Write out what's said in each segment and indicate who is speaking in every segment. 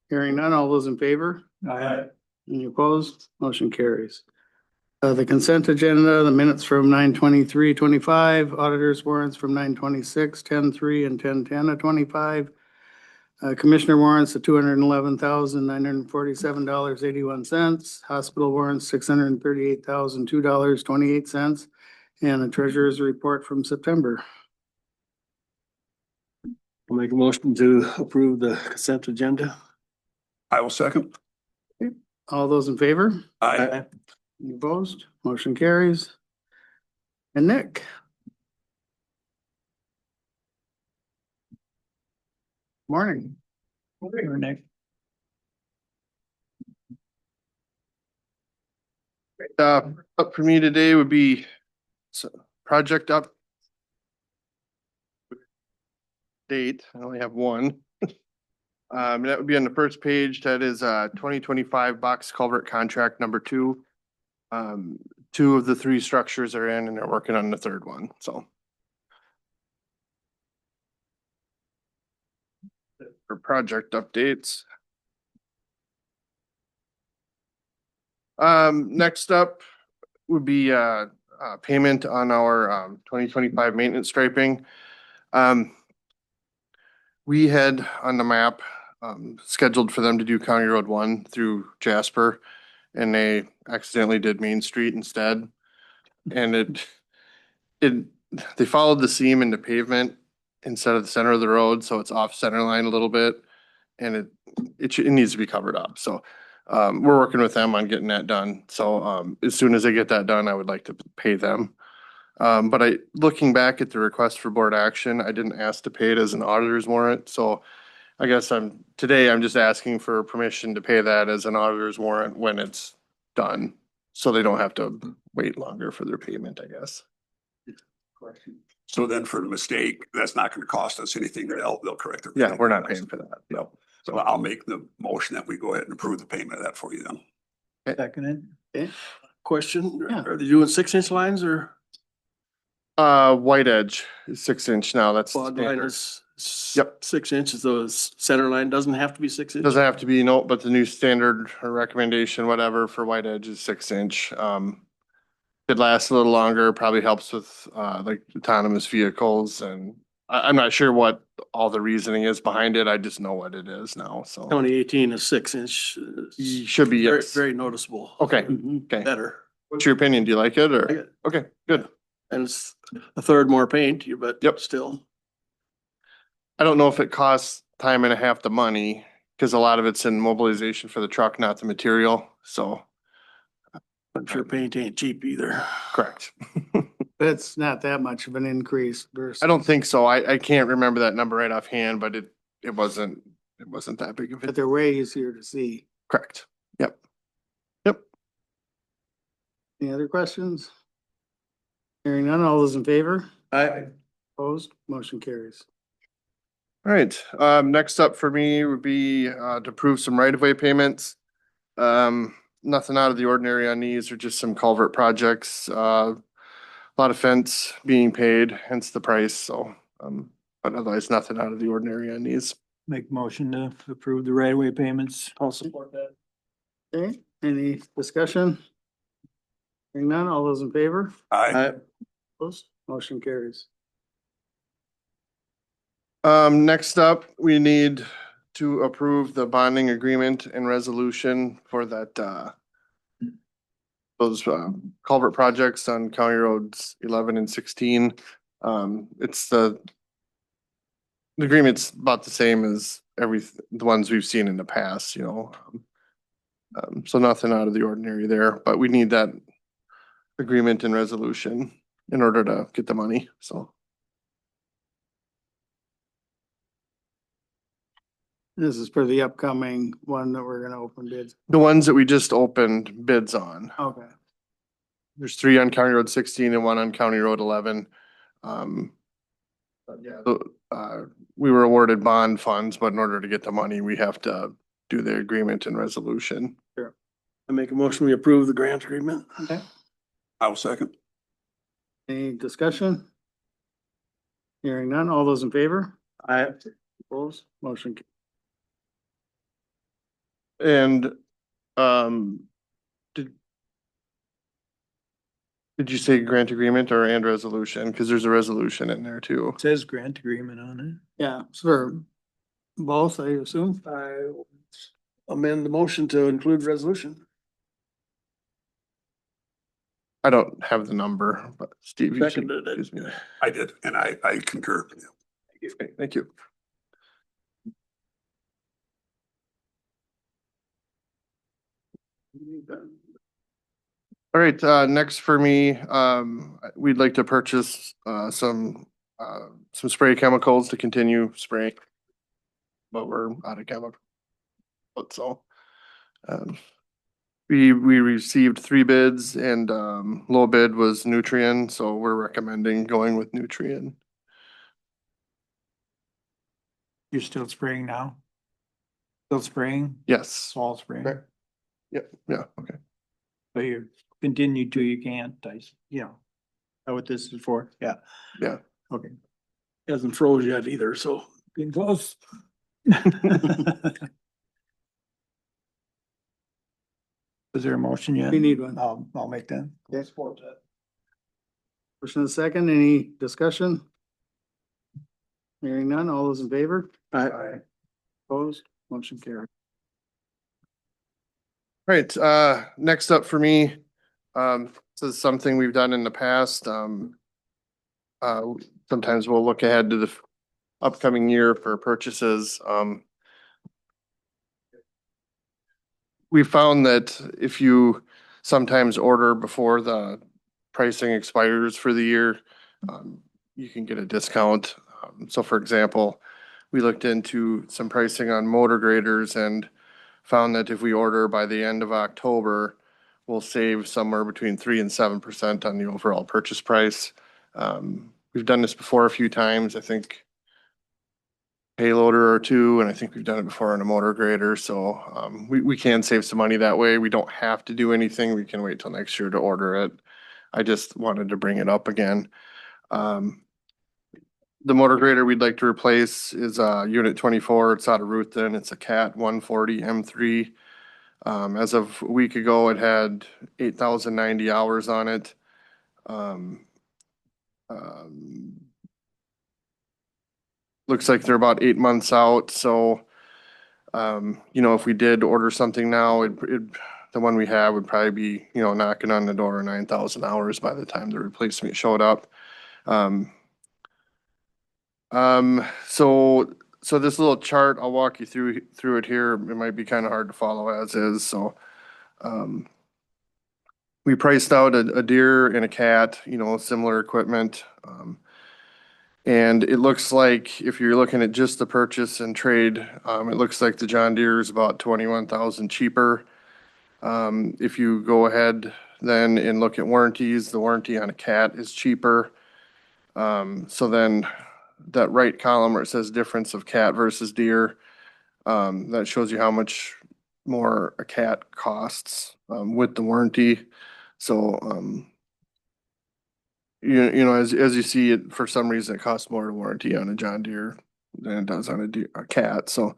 Speaker 1: Hearing none, all those in favor?
Speaker 2: Aye.
Speaker 1: Any opposed? Motion carries. The consent agenda, the minutes from 9/23/25, auditors warrants from 9/26/10/3 and 10/10/25. Commissioner warrants of $211,947.81. Hospital warrants $638,002.28, and the treasurer's report from September.
Speaker 2: I'll make a motion to approve the consent agenda.
Speaker 3: I will second.
Speaker 1: All those in favor?
Speaker 3: Aye.
Speaker 1: Any opposed? Motion carries. And Nick? Morning.
Speaker 2: Morning, Nick.
Speaker 4: Up for me today would be project up date. I only have one. That would be on the first page. That is 2025 box culvert contract number 2. 2 of the 3 structures are in and they're working on the 3rd one, so. For project updates. Next up would be payment on our 2025 maintenance striping. We had on the map scheduled for them to do County Road 1 through Jasper, and they accidentally did Main Street instead. And they followed the seam into pavement instead of the center of the road, so it's off center line a little bit, and it needs to be covered up. So we're working with them on getting that done. So as soon as I get that done, I would like to pay them. But looking back at the request for board action, I didn't ask to pay it as an auditor's warrant, so I guess today I'm just asking for permission to pay that as an auditor's warrant when it's done. So they don't have to wait longer for their payment, I guess.
Speaker 3: So then for the mistake, that's not gonna cost us anything. They'll correct it.
Speaker 4: Yeah, we're not paying for that. No.
Speaker 3: So I'll make the motion that we go ahead and approve the payment of that for you then.
Speaker 2: Seconded.
Speaker 1: Okay.
Speaker 2: Question,
Speaker 1: Yeah.
Speaker 2: are they doing 6-inch lines or?
Speaker 4: White edge is 6-inch now. That's
Speaker 2: Quad
Speaker 4: standard.
Speaker 2: liners?
Speaker 4: Yep.
Speaker 2: 6 inches, those center line doesn't have to be 6 inches?
Speaker 4: Doesn't have to be, no, but the new standard or recommendation, whatever, for white edge is 6-inch. It lasts a little longer, probably helps with like autonomous vehicles, and I'm not sure what all the reasoning is behind it. I just know what it is now, so.
Speaker 2: 2018 is 6-inch.
Speaker 4: You should be,
Speaker 2: Very,
Speaker 4: yes.
Speaker 2: very noticeable.
Speaker 4: Okay,
Speaker 2: Mhm.
Speaker 4: okay.
Speaker 2: Better.
Speaker 4: What's your opinion? Do you like it
Speaker 2: I
Speaker 4: or?
Speaker 2: get it.
Speaker 4: Okay, good.
Speaker 2: And it's a third more paint, but
Speaker 4: Yep.
Speaker 2: still.
Speaker 4: I don't know if it costs time and a half the money, because a lot of it's in mobilization for the truck, not the material, so.
Speaker 2: I'm sure paint ain't cheap either.
Speaker 4: Correct.
Speaker 1: But it's not that much of an increase versus.
Speaker 4: I don't think so. I can't remember that number right offhand, but it wasn't that big of
Speaker 1: But
Speaker 4: it.
Speaker 1: they're way easier to see.
Speaker 4: Correct. Yep. Yep.
Speaker 1: Any other questions? Hearing none, all those in favor?
Speaker 2: I,
Speaker 1: Opposed? Motion carries.
Speaker 4: All right, next up for me would be to approve some right-of-way payments. Nothing out of the ordinary on these, are just some culvert projects. A lot of fence being paid, hence the price, so, but otherwise nothing out of the ordinary on these.
Speaker 5: Make motion to approve the right of way payments.
Speaker 2: I'll support that.
Speaker 1: Okay, any discussion? Hearing none, all those in favor?
Speaker 3: Aye.
Speaker 1: Opposed? Motion carries.
Speaker 4: Next up, we need to approve the bonding agreement and resolution for that, those culvert projects on County Roads 11 and 16. It's the agreement's about the same as the ones we've seen in the past, you know. So nothing out of the ordinary there, but we need that agreement and resolution in order to get the money, so.
Speaker 1: This is for the upcoming one that we're gonna open bids.
Speaker 4: The ones that we just opened bids on.
Speaker 1: Okay.
Speaker 4: There's 3 on County Road 16 and 1 on County Road 11. But yeah, we were awarded bond funds, but in order to get the money, we have to do the agreement and resolution.
Speaker 2: I make a motion, we approve the grant agreement.
Speaker 1: Okay.
Speaker 3: I will second.
Speaker 1: Any discussion? Hearing none, all those in favor?
Speaker 2: I,
Speaker 1: Opposed? Motion.
Speaker 4: And, um, did, did you say grant agreement or and resolution? Cause there's a resolution in there too.
Speaker 5: It says grant agreement on it.
Speaker 1: Yeah, for both, I assume.
Speaker 2: I amend the motion to include resolution.
Speaker 4: I don't have the number, but Steve. you should
Speaker 2: Seconded it.
Speaker 4: excuse me.
Speaker 3: I did, and I concur.
Speaker 4: Okay, thank you. All right, next for me, we'd like to purchase, some spray chemicals to continue spraying. But we're out of chemical. But so, um, we received 3 bids and, low bid was Nutrien, so we're recommending going with Nutrien.
Speaker 5: You're still spraying now? Still spraying,
Speaker 4: Yes.
Speaker 5: fall spraying,
Speaker 4: Correct. Yep, yeah, okay.
Speaker 5: but you continue to, you can't, you know. Know what this is for? Yeah,
Speaker 4: Yeah.
Speaker 5: okay.
Speaker 2: Hasn't froze yet either, so.
Speaker 5: Getting close. Is there a motion yet?
Speaker 1: We need one.
Speaker 5: I'll make that.
Speaker 1: Okay.
Speaker 2: Support that.
Speaker 1: First and a second, any discussion? Hearing none, all those in favor?
Speaker 2: Aye.
Speaker 1: Opposed, motion carried.
Speaker 4: Right, next up for me, this is something we've done in the past, sometimes we'll look ahead to the upcoming year for purchases, we found that if you sometimes order before the pricing expires for the year, you can get a discount. So for example, we looked into some pricing on motor graders and found that if we order by the end of October, we'll save somewhere between 3% and 7% on the overall purchase price. We've done this before a few times, I think payloader or two, and I think we've done it before on a motor grader, so we can save some money that way. We don't have to do anything. We can wait till next year to order it. I just wanted to bring it up again. The motor grader we'd like to replace is unit 24. It's out of Ruthven. It's a Cat 140 M3. As of a week ago, it had 8,090 hours on it. Looks like they're about 8 months out, so if we did order something now, the one we have would probably be, knocking on the door of 9,000 hours by the time the replacement showed up. So this little chart, I'll walk you through it here. It might be kind of hard to follow as is, so. We priced out a deer and a cat, similar equipment. And it looks like if you're looking at just the purchase and trade, it looks like the John Deere is about 21,000 cheaper. If you go ahead then and look at warranties, the warranty on a cat is cheaper. So then that right column where it says difference of cat versus deer, that shows you how much more a cat costs, with the warranty. So, as you see it, for some reason, it costs more to warranty on a John Deere than it does on a cat, so.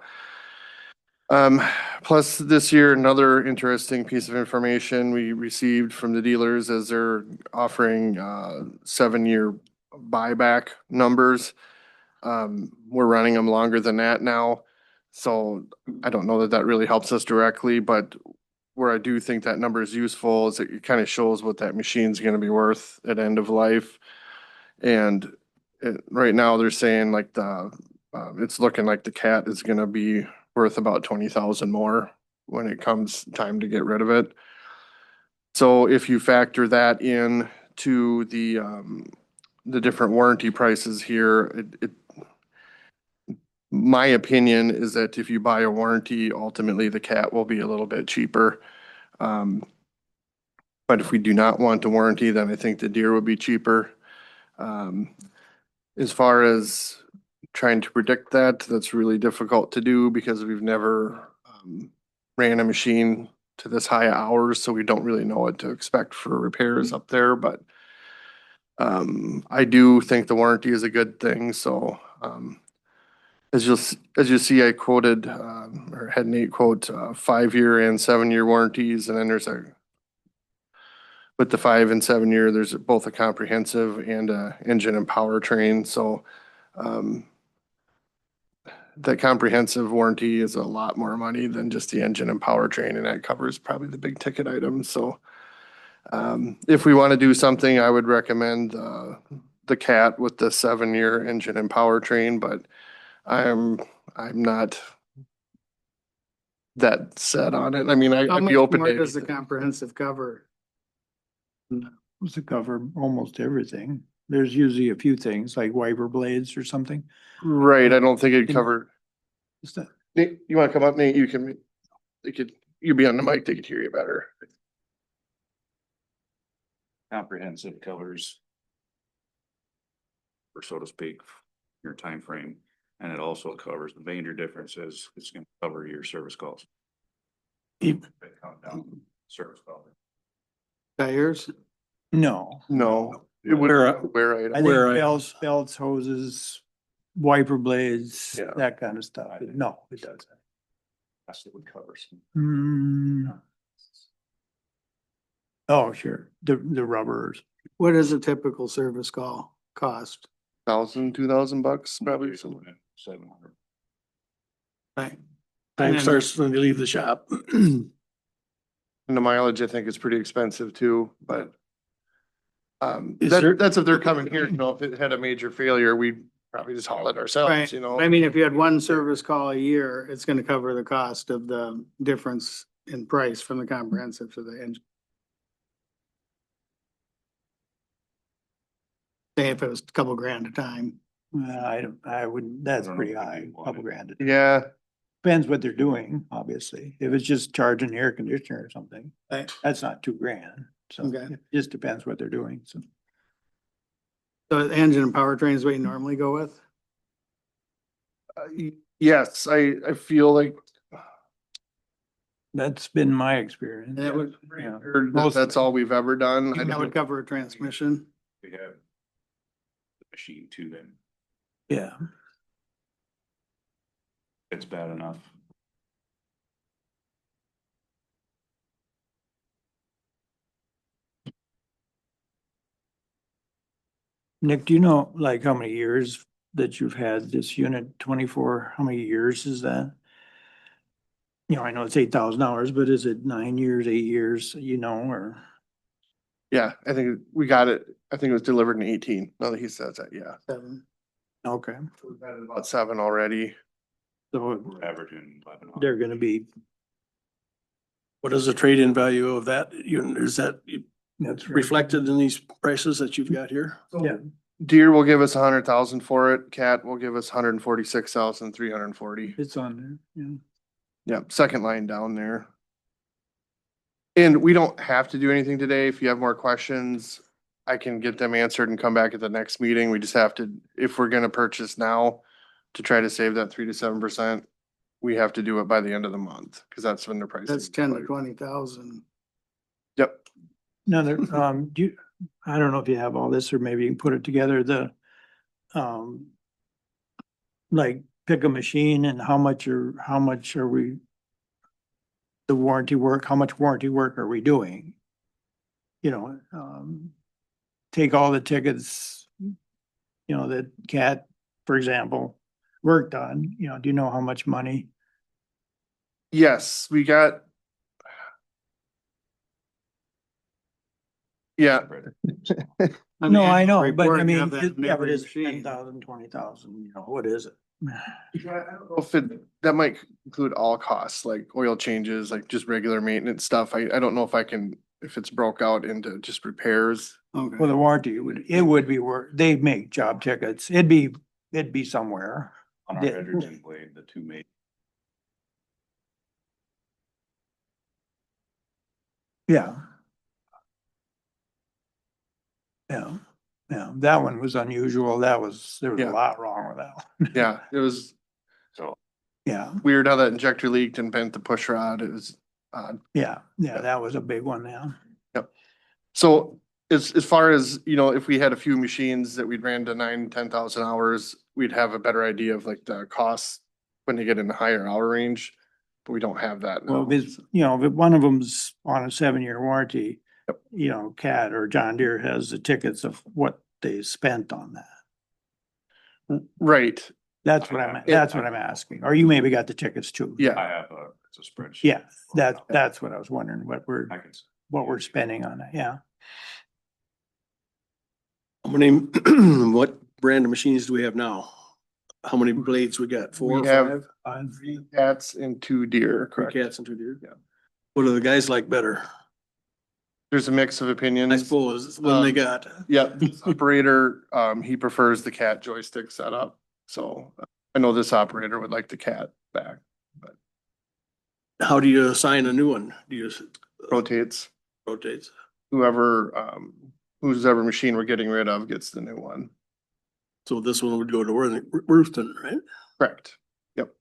Speaker 4: Plus this year, another interesting piece of information we received from the dealers is they're offering, 7-year buyback numbers. We're running them longer than that now, so I don't know that that really helps us directly, but where I do think that number is useful is it kind of shows what that machine's gonna be worth at end of life. And right now, they're saying like it's looking like the cat is gonna be worth about 20,000 more when it comes time to get rid of it. So if you factor that in to the different warranty prices here, my opinion is that if you buy a warranty, ultimately the cat will be a little bit cheaper. But if we do not want a warranty, then I think the deer would be cheaper. As far as trying to predict that, that's really difficult to do because we've never ran a machine to this high hours, so we don't really know what to expect for repairs up there, but I do think the warranty is a good thing, so As as you see, I quoted, or had Nate quote, 5-year and 7-year warranties, and then there's with the 5 and 7-year, there's both a comprehensive and a engine and powertrain, so, that comprehensive warranty is a lot more money than just the engine and powertrain, and that covers probably the big ticket items, so. If we want to do something, I would recommend, the CAT with the 7-year engine and powertrain, but I'm not that set on it. I mean,
Speaker 1: How
Speaker 4: I'd
Speaker 1: much
Speaker 4: be open
Speaker 1: more
Speaker 4: to
Speaker 1: does the
Speaker 4: anything.
Speaker 1: comprehensive cover?
Speaker 5: Was to cover almost everything. There's usually a few things like wiper blades or something.
Speaker 4: Right, I don't think it'd
Speaker 5: In-
Speaker 4: cover,
Speaker 5: Is that,
Speaker 4: Nate, you wanna come up, Nate? You be on the mic, they could hear you better.
Speaker 6: Comprehensive covers, or so to speak, your time frame, and it also covers the major differences. It's gonna cover your service calls. Count down service calls.
Speaker 1: Tires?
Speaker 5: no.
Speaker 4: No, it would, where
Speaker 5: I
Speaker 4: item.
Speaker 5: think
Speaker 2: Where I-
Speaker 5: belts, hoses, wiper blades,
Speaker 4: Yeah.
Speaker 5: that kind of stuff. No, it doesn't.
Speaker 6: That's what would cover some.
Speaker 5: Hmm. Oh, sure. The rubbers.
Speaker 1: What is a typical service call cost?
Speaker 4: $1,000, $2,000, probably somewhere.
Speaker 6: 700.
Speaker 1: Right.
Speaker 2: Time
Speaker 1: And
Speaker 2: starts when you leave the shop.
Speaker 4: And the mileage, I think, is pretty expensive too, but.
Speaker 2: Is there-
Speaker 4: That's if they're coming here, you know, if it had a major failure, we'd probably just haul it ourselves,
Speaker 1: Right.
Speaker 4: you know?
Speaker 1: I mean, if you had one service call a year, it's gonna cover the cost of the difference in price from the comprehensive to the engine. Say if it was a couple grand a time.
Speaker 5: I wouldn't, that's
Speaker 6: I don't know
Speaker 5: pretty
Speaker 6: if we
Speaker 5: high,
Speaker 6: do want
Speaker 5: couple
Speaker 6: it.
Speaker 5: grand.
Speaker 4: Yeah,
Speaker 5: Depends what they're doing, obviously. If it's just charging the air conditioner or something,
Speaker 1: Right.
Speaker 5: that's not $2,000. So
Speaker 1: Okay.
Speaker 5: it just depends what they're doing, so.
Speaker 1: So the engine and powertrain is what you normally go with?
Speaker 4: yes, I feel like.
Speaker 5: That's been my experience.
Speaker 1: And that would,
Speaker 5: Yeah.
Speaker 4: That's all we've ever done. I
Speaker 1: that would
Speaker 4: don't-
Speaker 1: cover a transmission?
Speaker 6: We have the machine too, then
Speaker 5: Yeah.
Speaker 6: it's bad enough.
Speaker 5: Nick, do you know like how many years that you've had this unit 24? How many years is that? You know, I know it's $8,000, but is it 9 years, 8 years, you know, or?
Speaker 4: Yeah, I think we got it. I think it was delivered in 18. Now that he says that, yeah.
Speaker 1: 7.
Speaker 5: Okay,
Speaker 4: We've had about 7 already.
Speaker 5: so
Speaker 6: We're averaging 11.
Speaker 5: they're gonna be,
Speaker 2: What is the trade-in value of that unit? Is that
Speaker 5: that's right.
Speaker 2: reflected in these prices that you've got here?
Speaker 5: Yeah,
Speaker 4: Deere will give us 100,000 for it. Cat will give us 146,340.
Speaker 5: it's on there, yeah.
Speaker 4: Yep, second line down there. And we don't have to do anything today. If you have more questions, I can get them answered and come back at the next meeting. We just have to, if we're gonna purchase now to try to save that 3 to 7%, we have to do it by the end of the month, because that's when the price.
Speaker 1: That's 10 to 20,000.
Speaker 4: Yep,
Speaker 5: Another, I don't know if you have all this, or maybe you can put it together, like pick a machine and how much are we, the warranty work, how much warranty work are we doing? You know, take all the tickets, you know, that Cat, for example, worked on, you know, do you know how much money?
Speaker 4: yes, we got. Yeah,
Speaker 5: No, I know, but I
Speaker 1: Report, you
Speaker 5: mean,
Speaker 1: have that in
Speaker 5: yeah, but
Speaker 1: every
Speaker 5: it's
Speaker 1: machine.
Speaker 5: 10,000, 20,000, you know, what is it?
Speaker 4: Yeah, I don't know if that might include all costs, like oil changes, like just regular maintenance stuff. I don't know if it's broke out into just repairs.
Speaker 1: Okay.
Speaker 5: Well, the warranty it would be worth, they make job tickets. It'd be somewhere.
Speaker 6: On our
Speaker 5: Yeah.
Speaker 6: hydrogen blade, the two main.
Speaker 5: Yeah. Yeah, yeah, that one was unusual. There was a
Speaker 4: Yeah.
Speaker 5: lot wrong with that one.
Speaker 4: Yeah, it was
Speaker 6: So
Speaker 5: Yeah,
Speaker 4: weird how that injector leaked and bent the push rod. It was odd.
Speaker 5: yeah, that was a big one, yeah.
Speaker 4: So as far as, you know, if we had a few machines that we'd ran to 9,000 to 10,000 hours, we'd have a better idea of like the costs when they get in the higher hour range, but we don't have that
Speaker 5: Well,
Speaker 4: now.
Speaker 5: if it's, you know, if one of them's on a 7-year warranty,
Speaker 4: Yep.
Speaker 5: you know, Cat or John Deere has the tickets of what they spent on that.
Speaker 4: Right,
Speaker 5: That's what I'm asking. Or you maybe got the tickets too.
Speaker 4: yeah.
Speaker 6: I have it's a spreadsheet.
Speaker 5: Yeah, that's what I was wondering,
Speaker 6: I can.
Speaker 5: what we're spending on it, yeah.
Speaker 2: How many, what brand of machines do we have now? How many blades we got? 4 or
Speaker 4: We have
Speaker 2: 5?
Speaker 4: three cats and 2 deer,
Speaker 2: 3
Speaker 4: correct?
Speaker 2: cats and 2 deer?
Speaker 4: Yeah.
Speaker 2: What do the guys like better?
Speaker 4: There's a mix of opinions.
Speaker 2: I suppose, when they
Speaker 4: Um,
Speaker 2: got.
Speaker 4: Yeah, this operator, he prefers the cat joystick setup, so I know this operator would like the cat back,
Speaker 2: How do you assign a new one? Do you just
Speaker 4: rotates.
Speaker 2: rotate?
Speaker 4: Whoever, whose ever machine we're getting rid of gets the new one.
Speaker 2: So this one would go to Ruthven, right?
Speaker 4: Correct. Yep.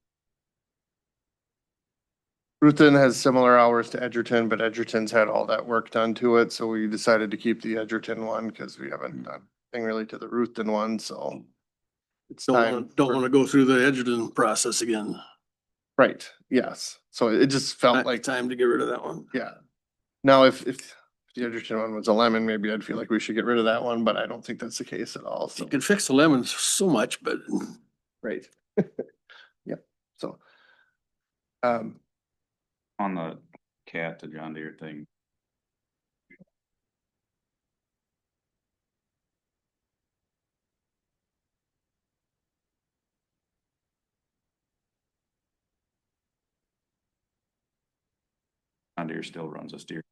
Speaker 4: Ruthven has similar hours to Edgerton, but Edgerton's had all that work done to it, so we decided to keep the Edgerton one because we haven't done anything really to the Ruthven one, so. It's time.
Speaker 2: Don't wanna go through the Edgerton process again.
Speaker 4: Right, yes. So it just felt like,
Speaker 2: Time to get rid of that one.
Speaker 4: yeah. Now, if the Edgerton one was a lemon, maybe I'd feel like we should get rid of that one, but I don't think that's the case at all, so.
Speaker 2: You can fix the lemons so much, but
Speaker 4: Right. Yep, so. Um,
Speaker 6: On the cat to John Deere thing. John Deere still runs a steer.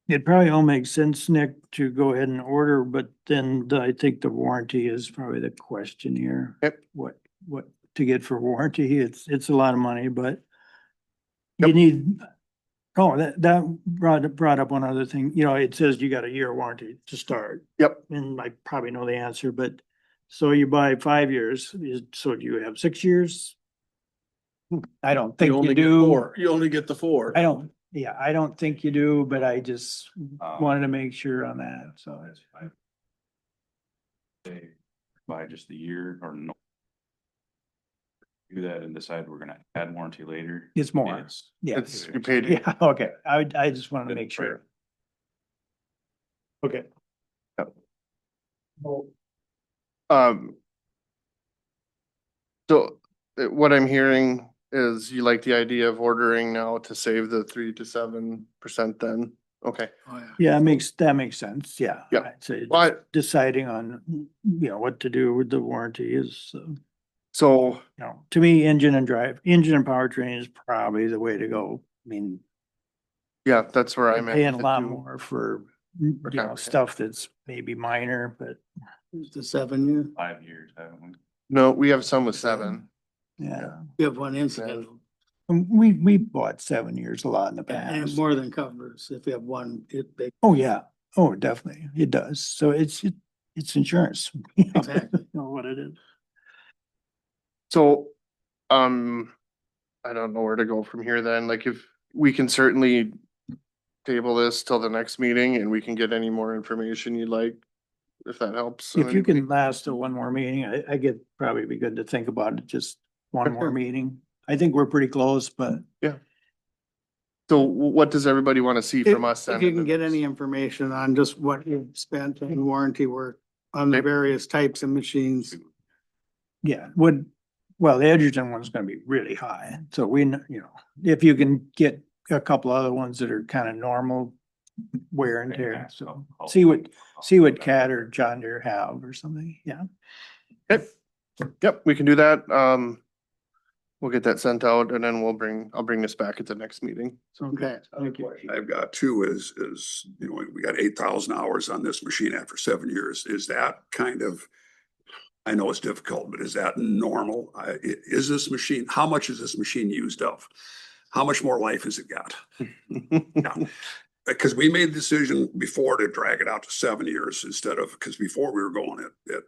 Speaker 5: It probably all makes sense, Nick, to go ahead and order, but then I think the warranty is probably the question here.
Speaker 4: Yep.
Speaker 5: What to get for warranty, it's a lot of money, but you
Speaker 4: Yep.
Speaker 5: need, oh, that brought up one other thing, you know, it says you got a year warranty to start.
Speaker 4: Yep.
Speaker 5: And I probably know the answer, but so you buy 5 years, so do you have 6 years? I don't think you
Speaker 2: only get
Speaker 5: do.
Speaker 2: 4. You only get the 4.
Speaker 5: I don't think you do, but I just
Speaker 6: Um,
Speaker 5: wanted to make sure on that, so.
Speaker 6: They buy just the year or no. Do that and decide we're gonna add warranty later.
Speaker 5: It's more,
Speaker 6: It's-
Speaker 5: yeah,
Speaker 4: it's, you paid.
Speaker 5: yeah, okay, I just wanted to make sure. Okay.
Speaker 4: Um. So what I'm hearing is you like the idea of ordering now to save the 3 to 7% then? Okay,
Speaker 5: Yeah, that makes sense, yeah.
Speaker 4: Yeah.
Speaker 5: I'd say
Speaker 4: but,
Speaker 5: deciding on, you know, what to do with the warranty is,
Speaker 4: so,
Speaker 5: you know, to me, engine and powertrain is probably the way to go. I mean,
Speaker 4: yeah, that's where
Speaker 5: you're
Speaker 4: I'm at.
Speaker 5: paying a
Speaker 4: with it
Speaker 5: lot
Speaker 4: too.
Speaker 5: more for, you know,
Speaker 4: comprehensive.
Speaker 5: stuff that's maybe minor, but
Speaker 1: The 7-year.
Speaker 6: 5 years, haven't we?
Speaker 4: No, we have some with 7.
Speaker 5: yeah.
Speaker 1: You have one incident
Speaker 5: And we bought 7 years a lot in the
Speaker 1: and it
Speaker 5: past.
Speaker 1: more than covers if you have one, big.
Speaker 5: Oh, yeah. Oh, definitely. It does. So it's insurance.
Speaker 1: Exactly.
Speaker 5: You know what it is.
Speaker 4: So, I don't know where to go from here then, like if we can certainly table this till the next meeting and we can get any more information you'd like, if that helps. in
Speaker 5: If you
Speaker 4: any way.
Speaker 5: can last till one more meeting, I get probably be good to think about it, just one more meeting. I think we're pretty close, but
Speaker 4: So what does everybody want to see from us then?
Speaker 1: If you can get any information on just what you've spent in warranty work on the
Speaker 4: Okay.
Speaker 1: various types of machines.
Speaker 5: yeah, well, the Edgerton one's gonna be really high. So you know, if you can get a couple other ones that are kind of normal wear and tear, so see what Cat or John Deere have or something, yeah.
Speaker 4: Yep, we can do that. We'll get that sent out and then I'll bring this back at the next meeting.
Speaker 1: Okay, thank you.
Speaker 3: I've got two is, you know, we got 8,000 hours on this machine after 7 years. Is that kind of, I know it's difficult, but is that normal? Is this machine, how much is this machine used of? How much more life has it got? because we made the decision before to drag it out to 7 years instead of, because before we were going at,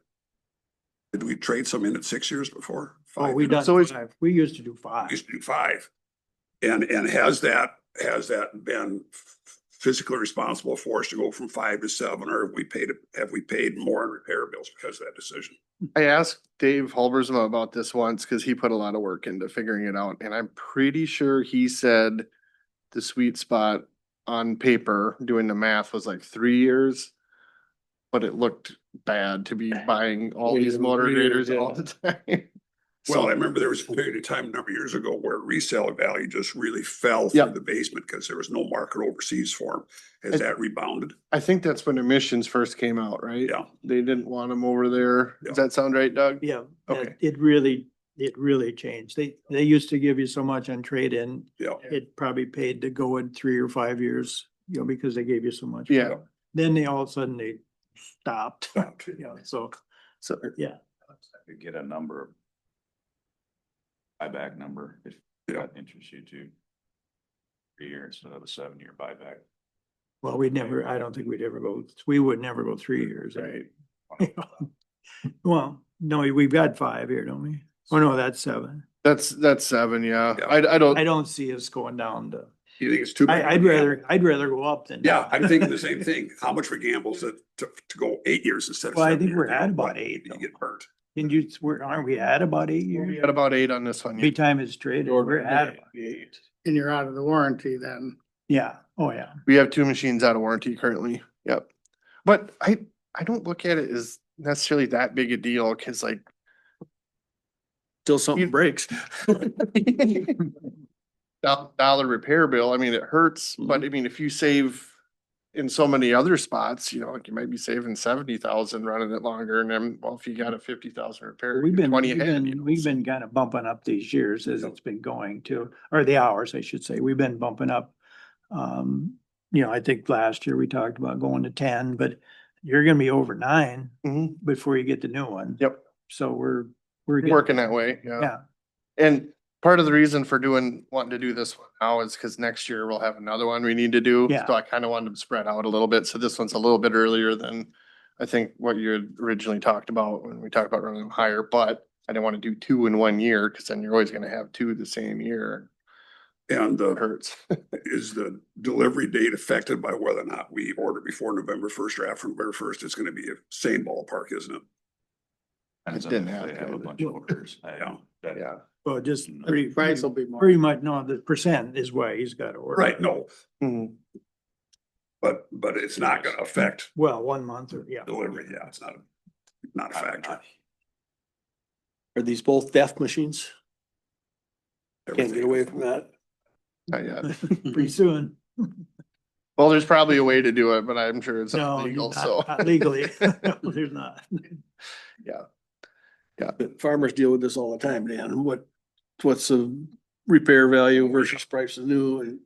Speaker 3: did we trade some in at 6 years before?
Speaker 5: Oh,
Speaker 3: 5
Speaker 5: we
Speaker 3: years?
Speaker 5: done five. We used to do
Speaker 3: We
Speaker 5: five.
Speaker 3: used to do 5. And has that been physically responsible for us to go from 5 to 7, or have we paid more in repair bills because of that decision?
Speaker 4: I asked Dave Hulbersma about this once because he put a lot of work into figuring it out, and I'm pretty sure he said the sweet spot on paper, doing the math, was like 3 years. But it looked bad to be buying all these motor graders all the time.
Speaker 3: Well, I
Speaker 4: So,
Speaker 3: remember there was a period of time a number of years ago where resale value just really fell
Speaker 4: Yep.
Speaker 3: through the basement because there was no market overseas for them. Has that rebounded?
Speaker 4: I think that's when emissions first came out, right?
Speaker 3: Yeah.
Speaker 4: They didn't want them over there.
Speaker 3: Yeah.
Speaker 4: Does that sound right, Doug?
Speaker 5: Yeah,
Speaker 4: Okay.
Speaker 5: it really changed. They used to give you so much on trade-in.
Speaker 3: Yeah.
Speaker 5: It probably paid to go in 3 or 5 years, you know, because they gave you so much.
Speaker 4: Yeah.
Speaker 5: Then they all of a sudden they stopped.
Speaker 3: Stopped.
Speaker 5: You know, so,
Speaker 4: So,
Speaker 5: yeah.
Speaker 6: I could get a number. Buyback number, if that interests you to. 3 year instead of a 7 year buyback.
Speaker 5: Well, I don't think we would never go 3 years.
Speaker 4: right.
Speaker 5: Well, no, we've got 5 here, don't we? Oh, no, that's 7.
Speaker 4: That's 7, yeah.
Speaker 3: Yeah.
Speaker 4: I
Speaker 5: I
Speaker 4: don't,
Speaker 5: don't see us going down to,
Speaker 3: You think it's too big?
Speaker 5: I'd rather go up than.
Speaker 3: Yeah, I'm thinking the same thing. How much we gamble to go 8 years instead of
Speaker 5: Well, I
Speaker 3: 7
Speaker 5: think
Speaker 3: years?
Speaker 5: we're at
Speaker 3: You know,
Speaker 5: about
Speaker 3: what?
Speaker 5: 8
Speaker 3: You
Speaker 5: though.
Speaker 3: get burnt.
Speaker 5: Aren't we at about 8
Speaker 4: we
Speaker 5: years?
Speaker 4: had about 8 on this one.
Speaker 5: Every time it's traded, we're at about 8.
Speaker 1: And you're out of the warranty then.
Speaker 5: Yeah, oh, yeah.
Speaker 4: We have 2 machines out of warranty currently. Yep. But I don't look at it as necessarily that big a deal, cause like,
Speaker 2: Till something
Speaker 4: You-
Speaker 2: breaks.
Speaker 4: dollar repair bill, I mean, it hurts, but I mean, if you save in so many other spots, you know, like you might be saving 70,000 running it longer, and then, well, if you got a 50,000 repair,
Speaker 5: We've
Speaker 4: you're
Speaker 5: been,
Speaker 4: 20 ahead. you know,
Speaker 5: we've
Speaker 4: so-
Speaker 5: been kind of bumping up these years as it's been going to, or the hours, I should say. We've been bumping up. You know, I think last year we talked about going to 10, but you're gonna be over 9
Speaker 4: Mhm.
Speaker 5: before you get the new one.
Speaker 4: Yep,
Speaker 5: So we're getting-
Speaker 4: working that way, yeah.
Speaker 5: Yeah,
Speaker 4: And part of the reason for wanting to do this one now is because next year we'll have another one we need to do.
Speaker 5: Yeah.
Speaker 4: So I kind of wanted to spread out a little bit. So this one's a little bit earlier than I think what you had originally talked about when we talked about running them higher, but I didn't want to do 2 in 1 year because then you're always going to have 2 the same year.
Speaker 3: And
Speaker 4: It hurts.
Speaker 3: is the delivery date affected by whether or not we order before November 1st or after November 1st? It's gonna be a same ballpark, isn't it?
Speaker 6: Depends on
Speaker 4: didn't
Speaker 6: if
Speaker 4: have
Speaker 6: they
Speaker 4: to,
Speaker 6: have a
Speaker 4: but-
Speaker 6: bunch of orders.
Speaker 3: Yeah.
Speaker 4: Yeah.
Speaker 5: well, just
Speaker 1: The price will be more.
Speaker 5: pretty much, no, the percent is why he's got to order.
Speaker 3: Right, no,
Speaker 4: Mhm.
Speaker 3: but it's not gonna affect
Speaker 5: Well, 1 month or, yeah.
Speaker 3: delivery. Yeah, it's not a factor.
Speaker 2: Are these both DEF machines? Can't get away from that.
Speaker 4: Not yet.
Speaker 5: Pretty soon.
Speaker 4: Well, there's probably a way to do it, but I'm sure it's
Speaker 5: No,
Speaker 4: not legal,
Speaker 5: not-
Speaker 4: so.
Speaker 5: not legally. There's not.
Speaker 2: But farmers deal with this all the time, Dan. What's the repair value versus price of new and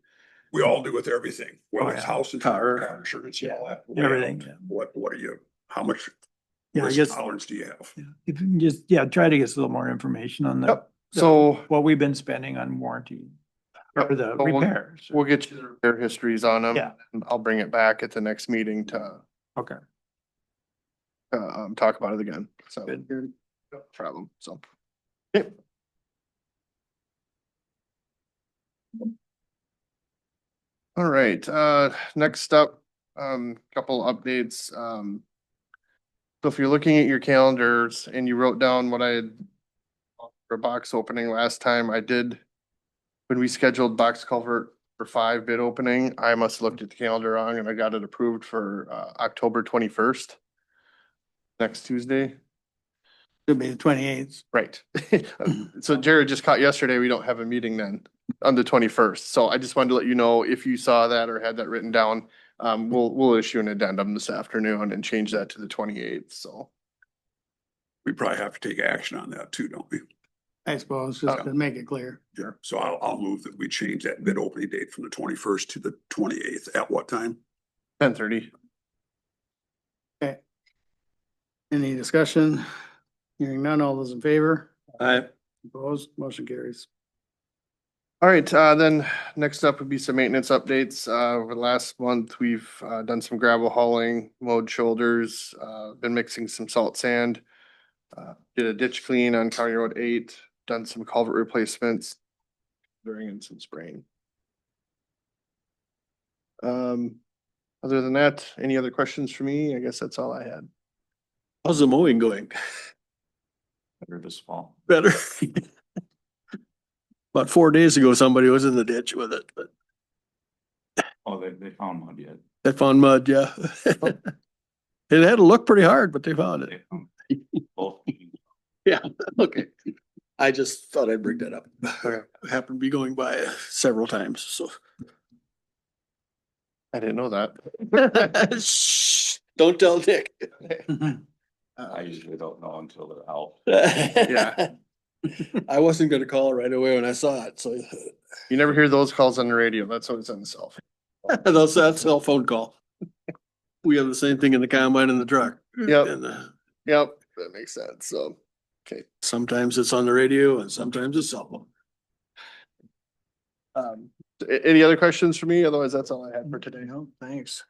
Speaker 3: We all do with everything, whether it's
Speaker 5: yeah.
Speaker 3: house and car insurance, and all that.
Speaker 5: Everything, yeah.
Speaker 3: What are you, how much
Speaker 5: Yeah, I
Speaker 3: risk
Speaker 5: guess,
Speaker 3: tolerance do you have?
Speaker 5: if you can just, try to get us a little more information on the,
Speaker 4: Yep. So
Speaker 5: what we've been spending on warranty or the
Speaker 4: Well,
Speaker 5: repairs.
Speaker 4: we'll get you the repair histories on them.
Speaker 5: Yeah.
Speaker 4: And I'll bring it back at the next meeting to
Speaker 5: Okay.
Speaker 4: talk about it again. So.
Speaker 5: Good.
Speaker 4: No problem, so. Okay. All right, next up, couple updates. So if you're looking at your calendars and you wrote down what I had for box opening last time, I did, when we scheduled box culvert for 5 bid opening, I must have looked at the calendar wrong and I got it approved for October 21st. Next Tuesday.
Speaker 1: It'll be the 28th.
Speaker 4: Right. So Jared just caught yesterday, we don't have a meeting then on the 21st. So I just wanted to let you know if you saw that or had that written down. We'll issue an addendum this afternoon and change that to the 28th. So.
Speaker 3: We probably have to take action on that too, don't we?
Speaker 1: I suppose, just to make it clear.
Speaker 3: Sure. So I'll move that we change that bid opening date from the 21st to the 28th. At what time?
Speaker 4: 10:30.
Speaker 1: Any discussion? Hearing none, all those in favor?
Speaker 2: I,
Speaker 1: Opposed, motion carries.
Speaker 4: All right, then next up would be some maintenance updates. Over the last month, we've done some gravel hauling, mowed shoulders, been mixing some salt sand. Did a ditch clean on County Road 8, done some culvert replacements during some spraying. Other than that, any other questions for me? I guess that's all I had.
Speaker 2: How's the mowing going?
Speaker 6: Better this fall.
Speaker 2: Better. About 4 days ago, somebody was in the ditch with it, but
Speaker 6: Oh, they found mud yet.
Speaker 2: they found mud, yeah. It had to look pretty hard, but they found it.
Speaker 6: They found both.
Speaker 2: Yeah, okay. I just thought I'd bring that up.
Speaker 4: Okay.
Speaker 2: Happened to be going by several times, so.
Speaker 4: I didn't know that.
Speaker 2: Shh, don't tell Dick.
Speaker 6: I usually don't know until they're out.
Speaker 2: Yeah. I wasn't gonna call right away when I saw it, so.
Speaker 4: You never hear those calls on the radio. That's always on the cell phone.
Speaker 2: That's a cell phone call. We have the same thing in the combine and the truck.
Speaker 4: Yep.
Speaker 2: And,
Speaker 4: Yep, that makes sense. So, okay.
Speaker 2: sometimes it's on the radio and sometimes it's cell phone.
Speaker 4: Any other questions for me? Otherwise, that's all I had for today.
Speaker 5: No, thanks.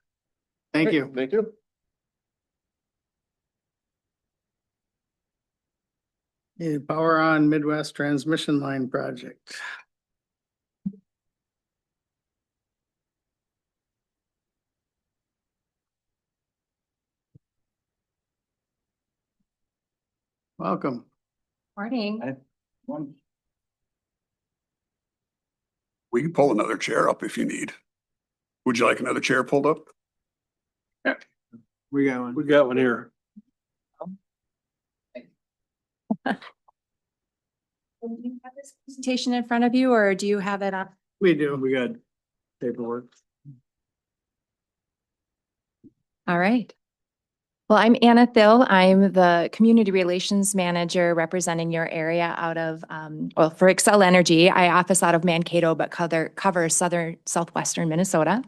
Speaker 1: Thank
Speaker 4: Great,
Speaker 1: you.
Speaker 4: Thank you.
Speaker 1: Yeah, Power on Midwest Transmission Line Project. Welcome.
Speaker 7: Morning.
Speaker 3: We can pull another chair up if you need. Would you like another chair pulled up?
Speaker 2: We got one here.
Speaker 7: Do you have this presentation in front of you, or do you have it up?
Speaker 1: We do.
Speaker 2: We got paperwork.
Speaker 7: All right. Well, I'm Anna Thill. I'm the Community Relations Manager representing your area out of, for Excel Energy. I office out of Mankato, but cover southwestern Minnesota.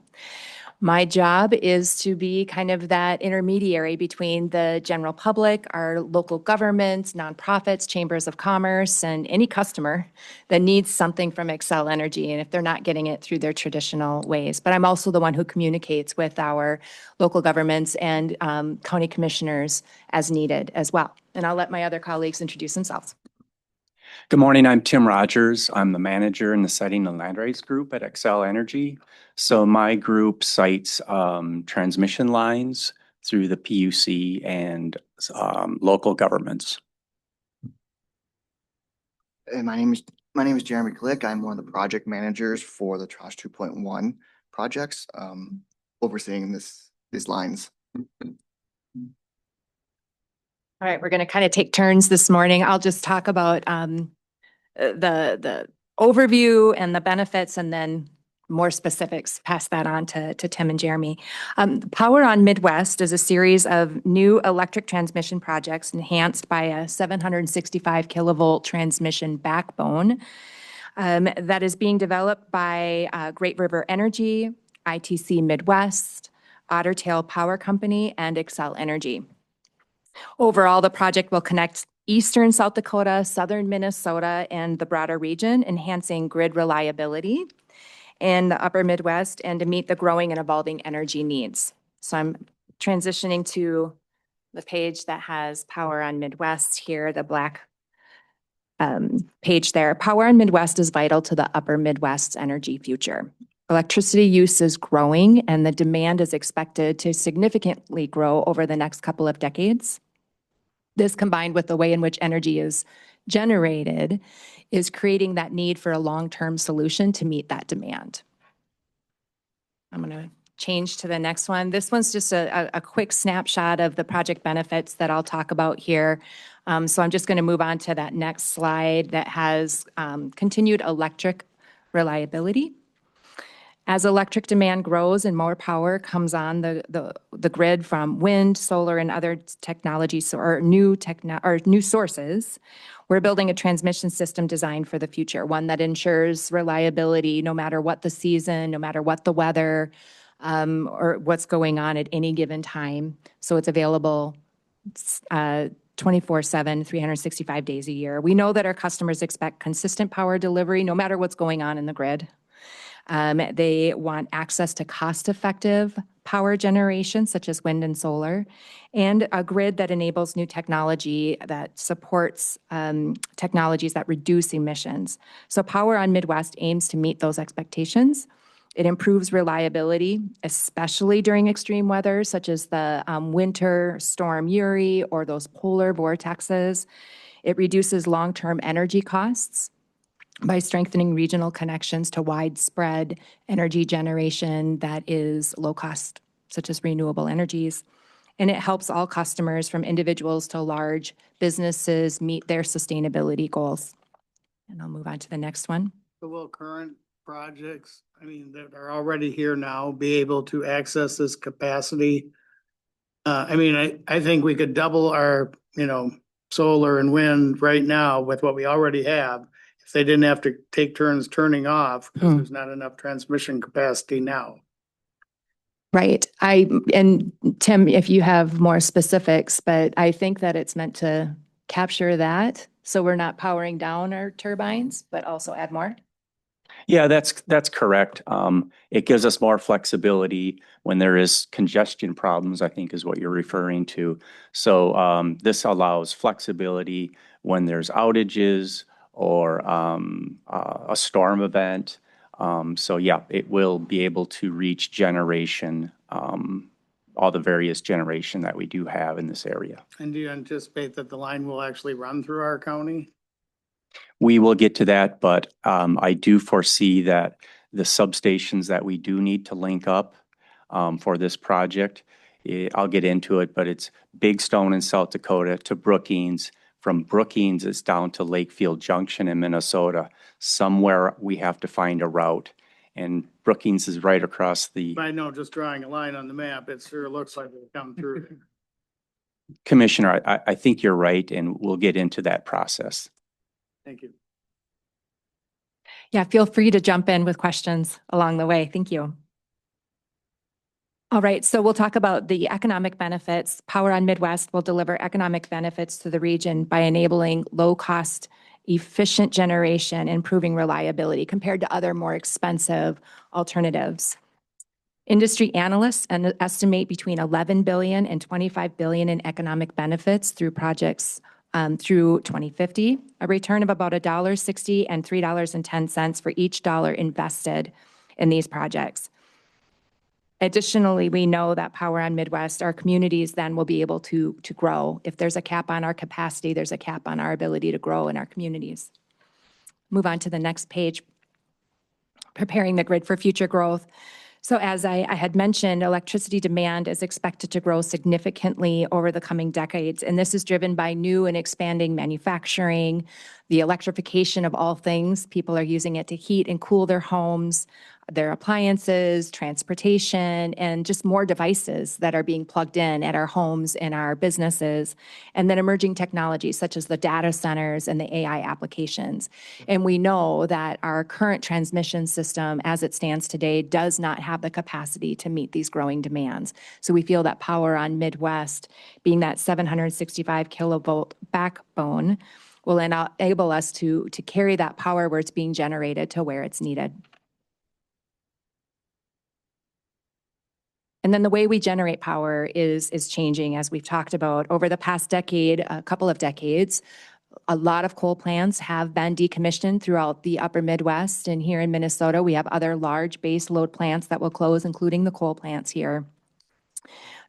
Speaker 7: My job is to be kind of that intermediary between the general public, our local governments, nonprofits, chambers of commerce, and any customer that needs something from Excel Energy, and if they're not getting it through their traditional ways. But I'm also the one who communicates with our local governments and county commissioners as needed as well. And I'll let my other colleagues introduce themselves.
Speaker 8: Good morning, I'm Tim Rogers. I'm the manager in the siting and land rights group at Excel Energy. So my group sites transmission lines through the PUC and local governments.
Speaker 9: And my name is Jeremy Click. I'm one of the project managers for the Trosh 2.1 projects, overseeing these lines.
Speaker 7: All right, we're going to kind of take turns this morning. I'll just talk about the overview and the benefits, and then more specifics, pass that on to Tim and Jeremy. Power on Midwest is a series of new electric transmission projects enhanced by a 765 kilovolt transmission backbone that is being developed by Great River Energy, ITC Midwest, Otter Tail Power Company, and Excel Energy. Overall, the project will connect eastern South Dakota, southern Minnesota, and the broader region, enhancing grid reliability in the upper Midwest and to meet the growing and evolving energy needs. So I'm transitioning to the page that has Power on Midwest here, the black page there. Power on Midwest is vital to the upper Midwest's energy future. Electricity use is growing, and the demand is expected to significantly grow over the next couple of decades. This, combined with the way in which energy is generated, is creating that need for a long-term solution to meet that demand. I'm going to change to the next one. This one's just a quick snapshot of the project benefits that I'll talk about here. So I'm just going to move on to that next slide that has continued electric reliability. As electric demand grows and more power comes on the grid from wind, solar, and other technologies or new sources, we're building a transmission system designed for the future, one that ensures reliability no matter what the season, no matter what the weather, or what's going on at any given time. So it's available 24/7, 365 days a year. We know that our customers expect consistent power delivery no matter what's going on in the grid. They want access to cost-effective power generation, such as wind and solar, and a grid that enables new technology that supports technologies that reduce emissions. So Power on Midwest aims to meet those expectations. It improves reliability, especially during extreme weather, such as the winter storm Uri or those polar vortexes. It reduces long-term energy costs by strengthening regional connections to widespread energy generation that is low cost, such as renewable energies. And it helps all customers, from individuals to large businesses, meet their sustainability goals. And I'll move on to the next one.
Speaker 1: So will current projects, I mean, that are already here now, be able to access this capacity? I mean, I think we could double our, solar and wind right now with what we already have. If they didn't have to take turns turning off, because there's not enough transmission capacity now.
Speaker 7: Right. And Tim, if you have more specifics, but I think that it's meant to capture that. So we're not powering down our turbines, but also add more.
Speaker 8: Yeah, that's correct. It gives us more flexibility when there is congestion problems, I think is what you're referring to. So this allows flexibility when there's outages or a storm event. So yeah, it will be able to reach generation, all the various generation that we do have in this area.
Speaker 1: And do you anticipate that the line will actually run through our county?
Speaker 8: We will get to that, but I do foresee that the substations that we do need to link up for this project, I'll get into it, but it's Pipestone in South Dakota to Brookings. From Brookings, it's down to Lakefield Junction in Minnesota. Somewhere we have to find a route, and Brookings is right across the.
Speaker 1: I know, just drawing a line on the map, it sure looks like it'll come through.
Speaker 8: Commissioner, I think you're right, and we'll get into that process.
Speaker 1: Thank you.
Speaker 7: Yeah, feel free to jump in with questions along the way. Thank you. All right, so we'll talk about the economic benefits. Power on Midwest will deliver economic benefits to the region by enabling low-cost, efficient generation, improving reliability compared to other more expensive alternatives. Industry analysts estimate between 11 billion and 25 billion in economic benefits through projects through 2050, a return of about $1.60 and $3.10 for each dollar invested in these projects. Additionally, we know that Power on Midwest, our communities then will be able to grow. If there's a cap on our capacity, there's a cap on our ability to grow in our communities. Move on to the next page. Preparing the grid for future growth. So as I had mentioned, electricity demand is expected to grow significantly over the coming decades, and this is driven by new and expanding manufacturing, the electrification of all things. People are using it to heat and cool their homes, their appliances, transportation, and just more devices that are being plugged in at our homes and our businesses, and then emerging technologies such as the data centers and the AI applications. And we know that our current transmission system, as it stands today, does not have the capacity to meet these growing demands. So we feel that Power on Midwest, being that 765 kilovolt backbone, will enable us to carry that power where it's being generated to where it's needed. And then the way we generate power is changing, as we've talked about. Over the past decade, a couple of decades, a lot of coal plants have been decommissioned throughout the upper Midwest. And here in Minnesota, we have other large base load plants that will close, including the coal plants here.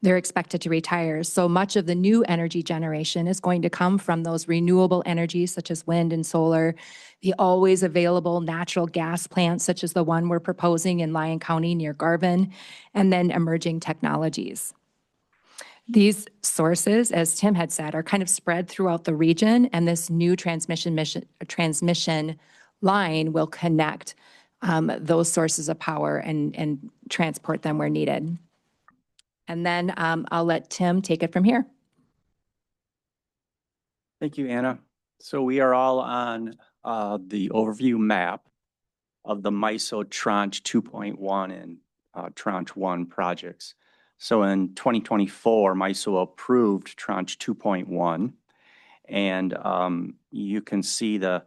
Speaker 7: They're expected to retire. So much of the new energy generation is going to come from those renewable energies such as wind and solar, the always available natural gas plants such as the one we're proposing in Lyon County near Garvin, and then emerging technologies. These sources, as Tim had said, are kind of spread throughout the region, and this new transmission line will connect those sources of power and transport them where needed. And then I'll let Tim take it from here.
Speaker 8: Thank you, Anna. So we are all on the overview map of the MISO Tranche 2.1 and Tranche 1 projects. So in 2024, MISO approved Tranche 2.1, And you can see the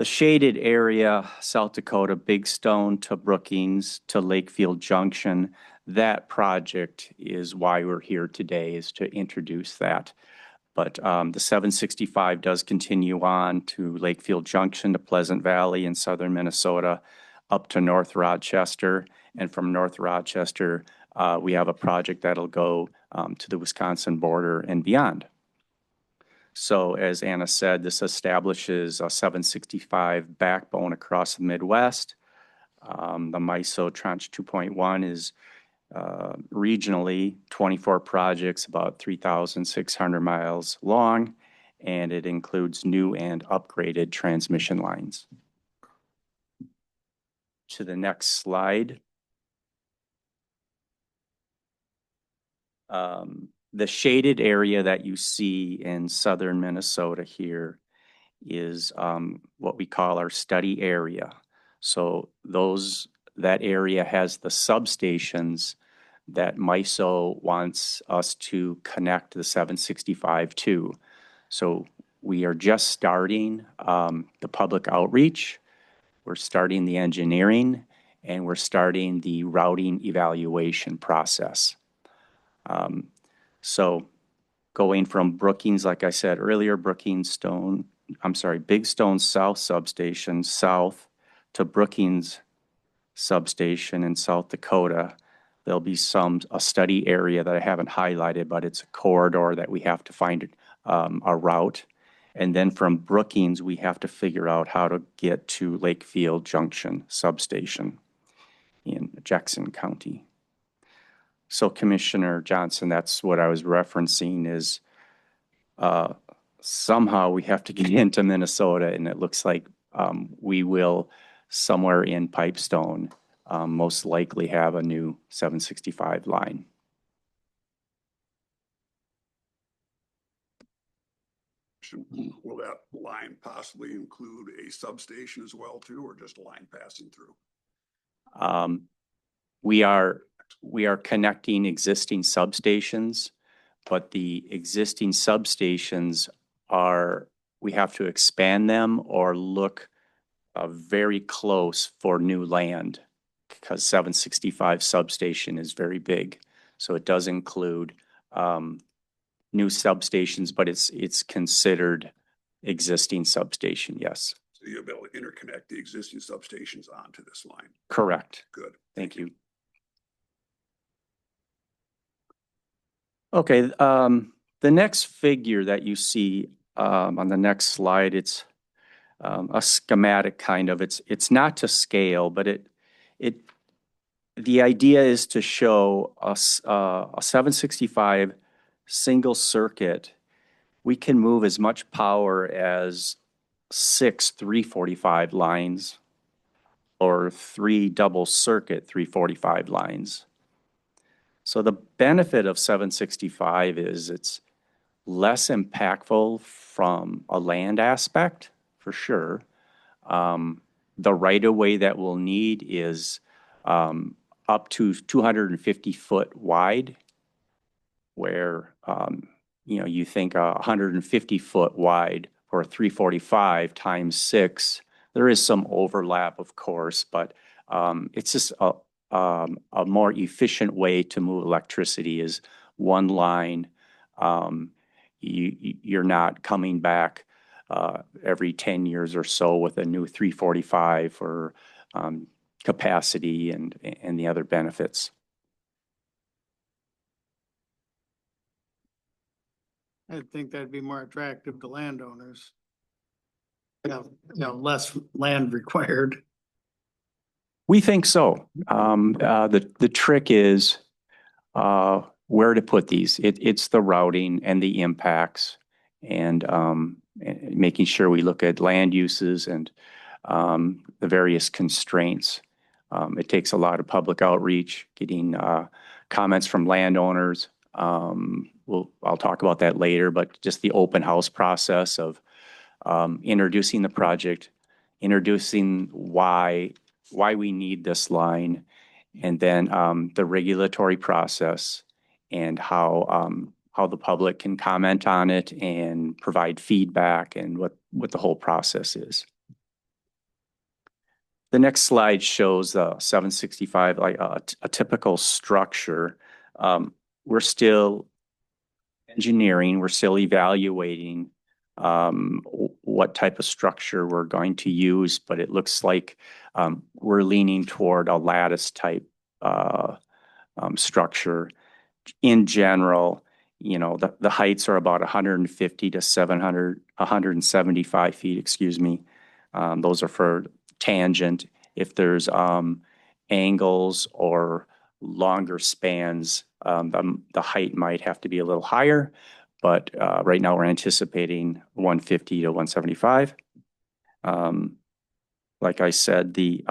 Speaker 8: shaded area, South Dakota, Big Stone to Brookings to Lakefield Junction. That project is why we're here today, is to introduce that. But the 765 does continue on to Lakefield Junction to Pleasant Valley in southern Minnesota, up to North Rochester. And from North Rochester, we have a project that'll go to the Wisconsin border and beyond. So as Anna said, this establishes a 765 backbone across the Midwest. The MISO Tranche 2.1 is regionally 24 projects, about 3,600 miles long, and it includes new and upgraded transmission lines. To the next slide. The shaded area that you see in southern Minnesota here is what we call our study area. So that area has the substations that MISO wants us to connect the 765 to. So we are just starting the public outreach, we're starting the engineering, and we're starting the routing evaluation process. So going from Brookings, like I said earlier, Big Stone South Substation south to Brookings Substation in South Dakota. There'll be a study area that I haven't highlighted, but it's a corridor that we have to find a route. And then from Brookings, we have to figure out how to get to Lakefield Junction Substation in Jackson County. So Commissioner Johnson, that's what I was referencing is somehow we have to get into Minnesota, and it looks like we will somewhere in Pipestone most likely have a new 765 line.
Speaker 3: Will that line possibly include a substation as well too, or just a line passing through?
Speaker 8: We are connecting existing substations, but the existing substations we have to expand them or look very close for new land, because 765 substation is very big. So it does include new substations, but it's considered existing substation, yes.
Speaker 3: So you'll be able to interconnect the existing substations onto this line.
Speaker 8: Correct.
Speaker 3: Good.
Speaker 8: Thank you. Okay, the next figure that you see on the next slide, it's a schematic kind of. It's not to scale, but the idea is to show a 765 single circuit. We can move as much power as 6 345 lines or 3 double circuit 345 lines. So the benefit of 765 is it's less impactful from a land aspect, for sure. The right-of-way that we'll need is up to 250 foot wide, where you think 150 foot wide for a 345 times 6. There is some overlap, of course, but it's just a more efficient way to move electricity is one line. You're not coming back every 10 years or so with a new 345 for capacity and the other benefits.
Speaker 1: I think that'd be more attractive to landowners. Less land required.
Speaker 8: We think so. The trick is where to put these. It's the routing and the impacts and making sure we look at land uses and the various constraints. It takes a lot of public outreach, getting comments from landowners. I'll talk about that later, but just the open house process of introducing the project, introducing why we need this line, and then the regulatory process and how how the public can comment on it and provide feedback and what the whole process is. The next slide shows the 765, like a typical structure. We're still engineering, we're still evaluating what type of structure we're going to use, but it looks like we're leaning toward a lattice type structure. In general, you know, the heights are about 150 to 700, 175 feet, excuse me. Those are for tangent. If there's angles or longer spans, the height might have to be a little higher, but right now we're anticipating 150 to 175. Like I said, the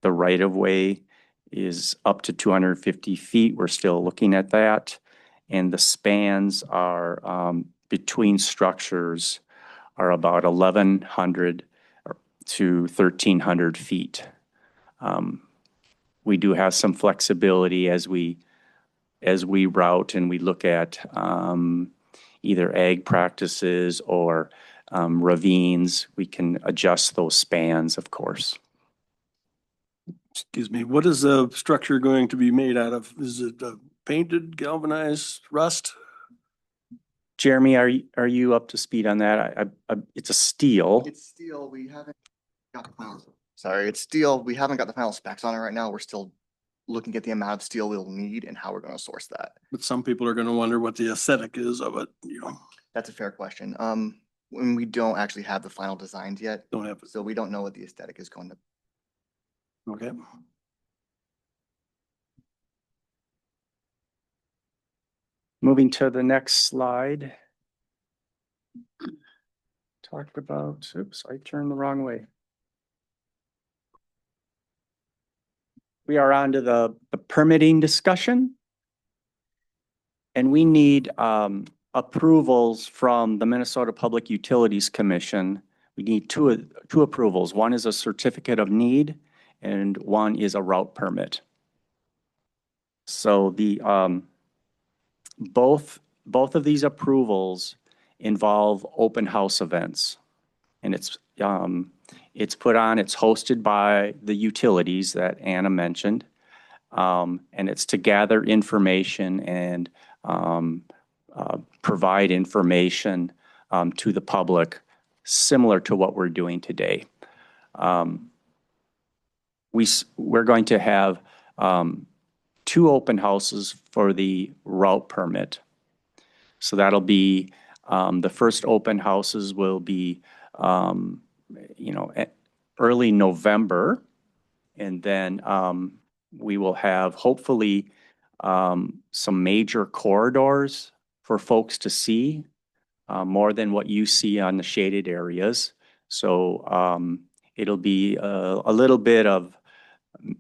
Speaker 8: right of way is up to 250 feet. We're still looking at that. And the spans are between structures are about 1,100 to 1,300 feet. We do have some flexibility as we route and we look at either ag practices or ravines. We can adjust those spans, of course.
Speaker 2: Excuse me, what is the structure going to be made out of? Is it painted, galvanized, rust?
Speaker 8: Jeremy, are you up to speed on that? It's a steel.
Speaker 9: It's steel. We haven't got the final, sorry, it's steel. We haven't got the final specs on it right now. We're still looking at the amount of steel we'll need and how we're going to source that.
Speaker 2: But some people are gonna wonder what the aesthetic is of it, you know,
Speaker 9: That's a fair question. When we don't actually have the final designs yet,
Speaker 2: don't have,
Speaker 9: so we don't know what the aesthetic is going to.
Speaker 2: okay.
Speaker 8: Moving to the next slide. Talked about, oops, I turned the wrong way. We are on to the permitting discussion. And we need approvals from the Minnesota Public Utilities Commission. We need two approvals. One is a certificate of need and one is a route permit. So the both of these approvals involve open house events. And it's put on, it's hosted by the utilities that Anna mentioned. And it's to gather information and provide information to the public, similar to what we're doing today. We're going to have 2 open houses for the route permit. So that'll be, the first open houses will be, early November. And then we will have hopefully some major corridors for folks to see, more than what you see on the shaded areas. So it'll be a little bit of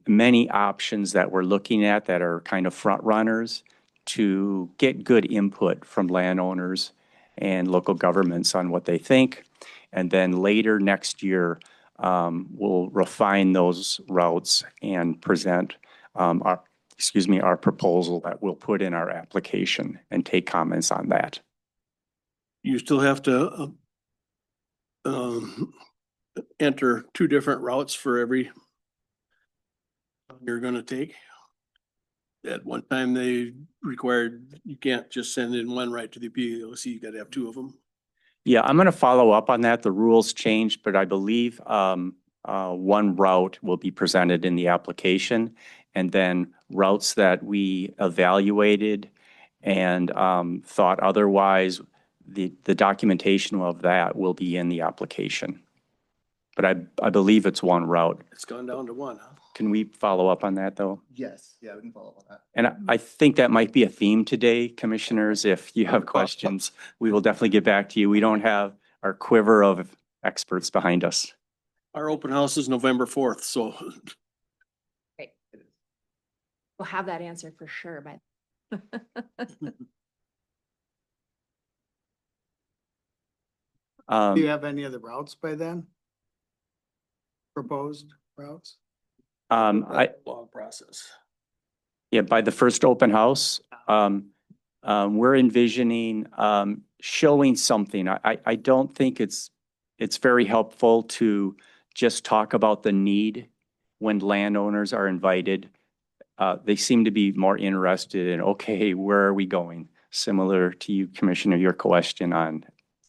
Speaker 8: many options that we're looking at that are kind of front runners to get good input from landowners and local governments on what they think. And then later next year, we'll refine those routes and present our proposal that we'll put in our application and take comments on that.
Speaker 2: You still have to enter 2 different routes for every you're gonna take. At one time, they required, you can't just send in one right to the POC, you gotta have 2 of them.
Speaker 8: Yeah, I'm going to follow up on that. The rules changed, but I believe one route will be presented in the application. And then routes that we evaluated and thought otherwise, the documentation of that will be in the application. But I believe it's one route.
Speaker 2: It's gone down to 1, huh?
Speaker 8: Can we follow up on that, though?
Speaker 9: Yes, yeah, we can follow up on that.
Speaker 8: And I think that might be a theme today, commissioners. If you have questions, we will definitely get back to you. We don't have our quiver of experts behind us.
Speaker 2: Our open house is November 4th, so
Speaker 7: Great. We'll have that answer for sure, but.
Speaker 1: Do you have any of the routes by then? Proposed routes?
Speaker 8: I,
Speaker 2: long process.
Speaker 8: yeah, by the first open house, We're envisioning showing something. I don't think it's very helpful to just talk about the need when landowners are invited. They seem to be more interested in, okay, where are we going? Similar to you, Commissioner, your question on,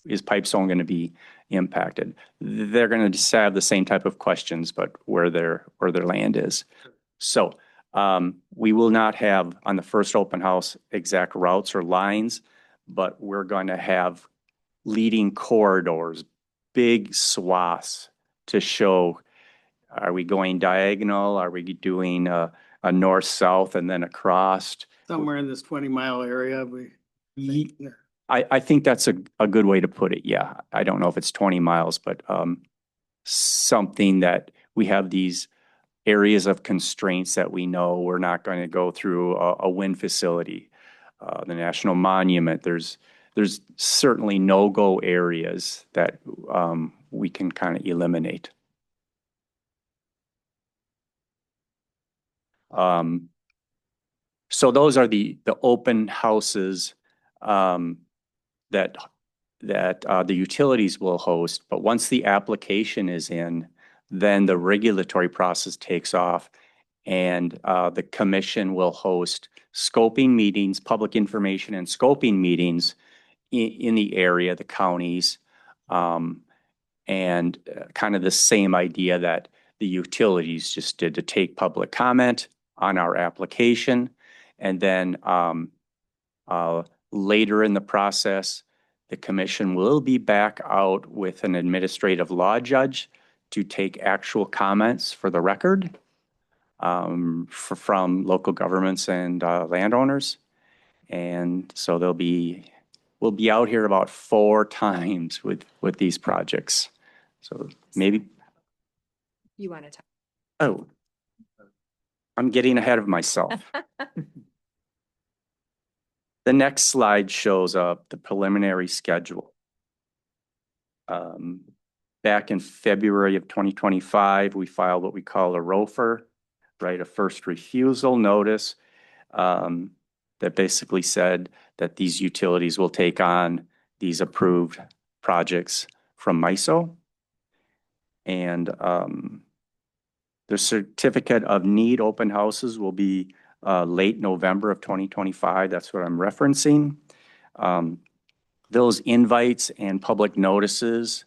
Speaker 8: is Pipestone going to be impacted? They're going to just have the same type of questions, but where their land is. So we will not have on the first open house exact routes or lines, but we're going to have leading corridors, big swaths to show, are we going diagonal? Are we doing a north-south and then across?
Speaker 1: Somewhere in this 20-mile area, we.
Speaker 8: Ye- I think that's a good way to put it. Yeah. I don't know if it's 20 miles, but something that we have these areas of constraints that we know we're not going to go through a wind facility, the National Monument. There's certainly no-go areas that we can kind of eliminate. So those are the open houses that the utilities will host. But once the application is in, then the regulatory process takes off, and the commission will host scoping meetings, public information and scoping meetings in the area, the counties, and kind of the same idea that the utilities just did, to take public comment on our application. And then later in the process, the commission will be back out with an administrative law judge to take actual comments for the record from local governments and landowners. And so we'll be out here about 4 times with these projects. So maybe,
Speaker 7: You want to talk?
Speaker 8: oh, I'm getting ahead of myself. The next slide shows up the preliminary schedule. Back in February of 2025, we filed what we call a ROFR, right, a first refusal notice, that basically said that these utilities will take on these approved projects from MISO. And the certificate of need open houses will be late November of 2025. That's what I'm referencing. Those invites and public notices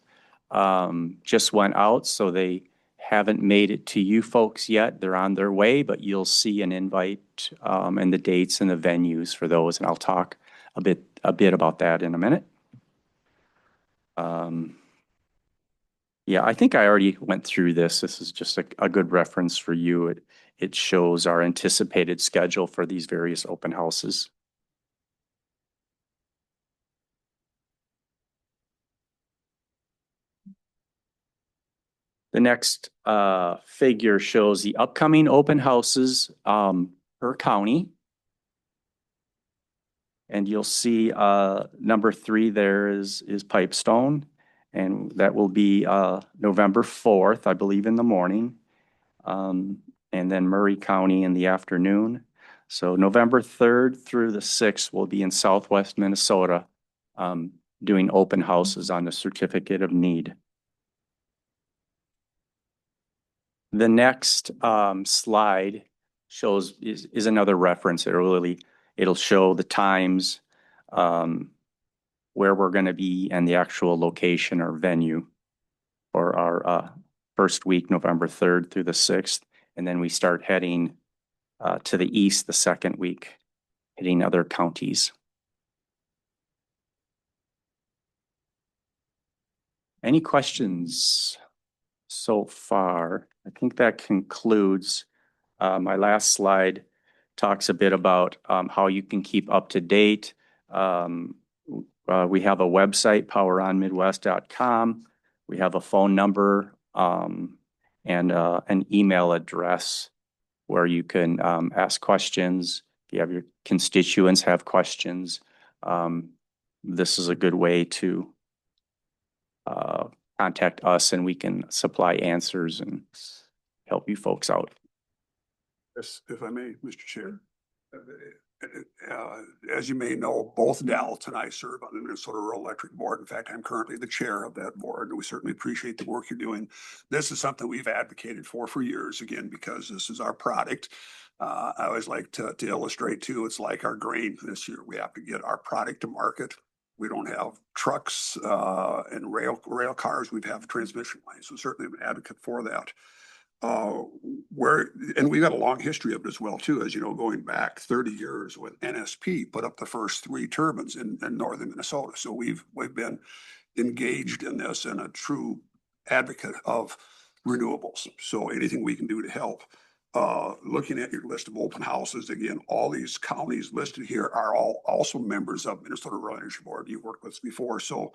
Speaker 8: just went out, so they haven't made it to you folks yet. They're on their way, but you'll see an invite and the dates and the venues for those, and I'll talk a bit about that in a minute. Yeah, I think I already went through this. This is just a good reference for you. It shows our anticipated schedule for these various open houses. The next figure shows the upcoming open houses per county. And you'll see number 3 there is Pipestone. And that will be November 4th, I believe, in the morning. And then Murray County in the afternoon. So November 3rd through the 6th will be in Southwest Minnesota doing open houses on the certificate of need. The next slide is another reference. It'll show the times, where we're going to be, and the actual location or venue for our first week, November 3rd through the 6th. And then we start heading to the east the second week, hitting other counties. Any questions so far? I think that concludes. My last slide talks a bit about how you can keep up to date. We have a website, poweronmidwest.com. We have a phone number and an email address where you can ask questions. If you have your constituents have questions, this is a good way to contact us, and we can supply answers and help you folks out.
Speaker 3: Yes, if I may, Mr. Chair. As you may know, both Dallas and I serve on the Minnesota Rural Electric Board. In fact, I'm currently the chair of that board, and we certainly appreciate the work you're doing. This is something we've advocated for years, again, because this is our product. I always like to illustrate too, it's like our grain this year. We have to get our product to market. We don't have trucks and rail cars. We have transmission lines. So certainly I'm an advocate for that. And we've got a long history of it as well too, as you know, going back 30 years when NSP put up the first 3 turbines in northern Minnesota. So we've been engaged in this and a true advocate of renewables. So anything we can do to help. Looking at your list of open houses, again, all these counties listed here are all also members of Minnesota Rural Energy Board. You've worked with us before. So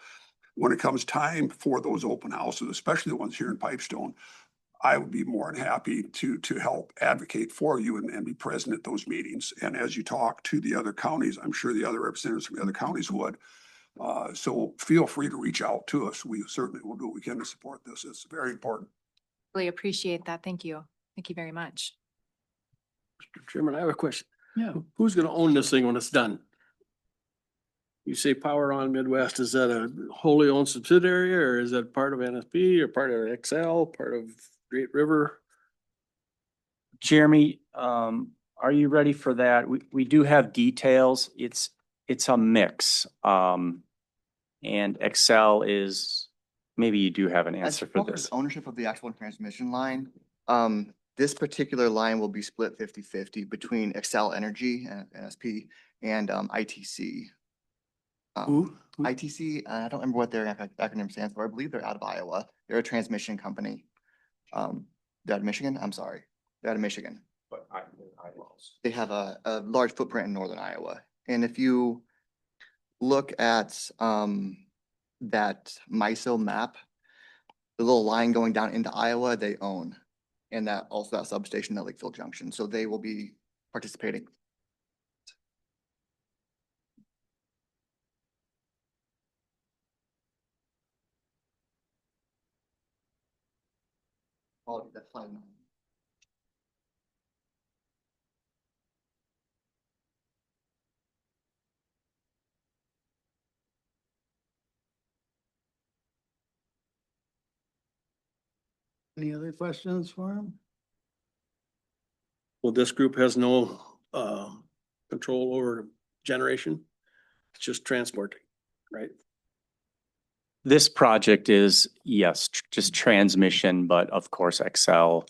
Speaker 3: when it comes time for those open houses, especially the ones here in Pipestone, I would be more than happy to help advocate for you and be present at those meetings. And as you talk to the other counties, I'm sure the other representatives from the other counties would. So feel free to reach out to us. We certainly will do what we can to support this. It's very important.
Speaker 7: Really appreciate that. Thank you. Thank you very much.
Speaker 2: Mr. Chairman, I have a question.
Speaker 5: Yeah.
Speaker 2: Who's gonna own this thing when it's done? You say Power On Midwest, is that a wholly owned subsidiary or is that part of NSP or part of Excel, part of Great River?
Speaker 8: Jeremy, are you ready for that? We do have details. It's a mix. And Excel is, maybe you do have an
Speaker 9: As
Speaker 8: answer for
Speaker 9: far as
Speaker 8: this.
Speaker 9: ownership of the actual transmission line, this particular line will be split 50-50 between Excel Energy and NSP and ITC.
Speaker 2: Who?
Speaker 9: ITC, I don't remember what their acronym stands for. I believe they're out of Iowa. They're a transmission company. They're out of Michigan. I'm sorry. They're out of Michigan.
Speaker 6: But I lost.
Speaker 9: They have a large footprint in northern Iowa. And if you look at that MISO map, the little line going down into Iowa, they own. And that also that substation at Lakeville Junction. So they will be participating. Oh, that's fine.
Speaker 1: Any other questions for him?
Speaker 2: Well, this group has no control over generation. It's just transporting, right?
Speaker 8: This project is, yes, just transmission, but of course Excel,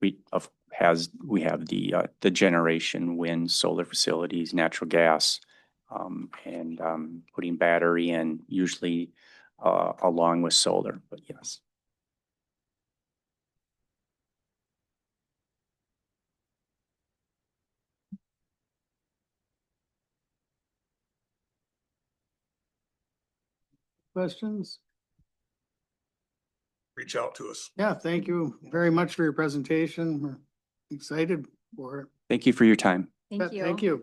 Speaker 8: we have the generation, wind, solar facilities, natural gas, and putting battery in usually along with solar, but yes.
Speaker 1: Questions?
Speaker 3: Reach out to us.
Speaker 1: Yeah, thank you very much for your presentation. We're excited for it.
Speaker 8: Thank you for your time.
Speaker 7: Thank you.
Speaker 1: Thank you.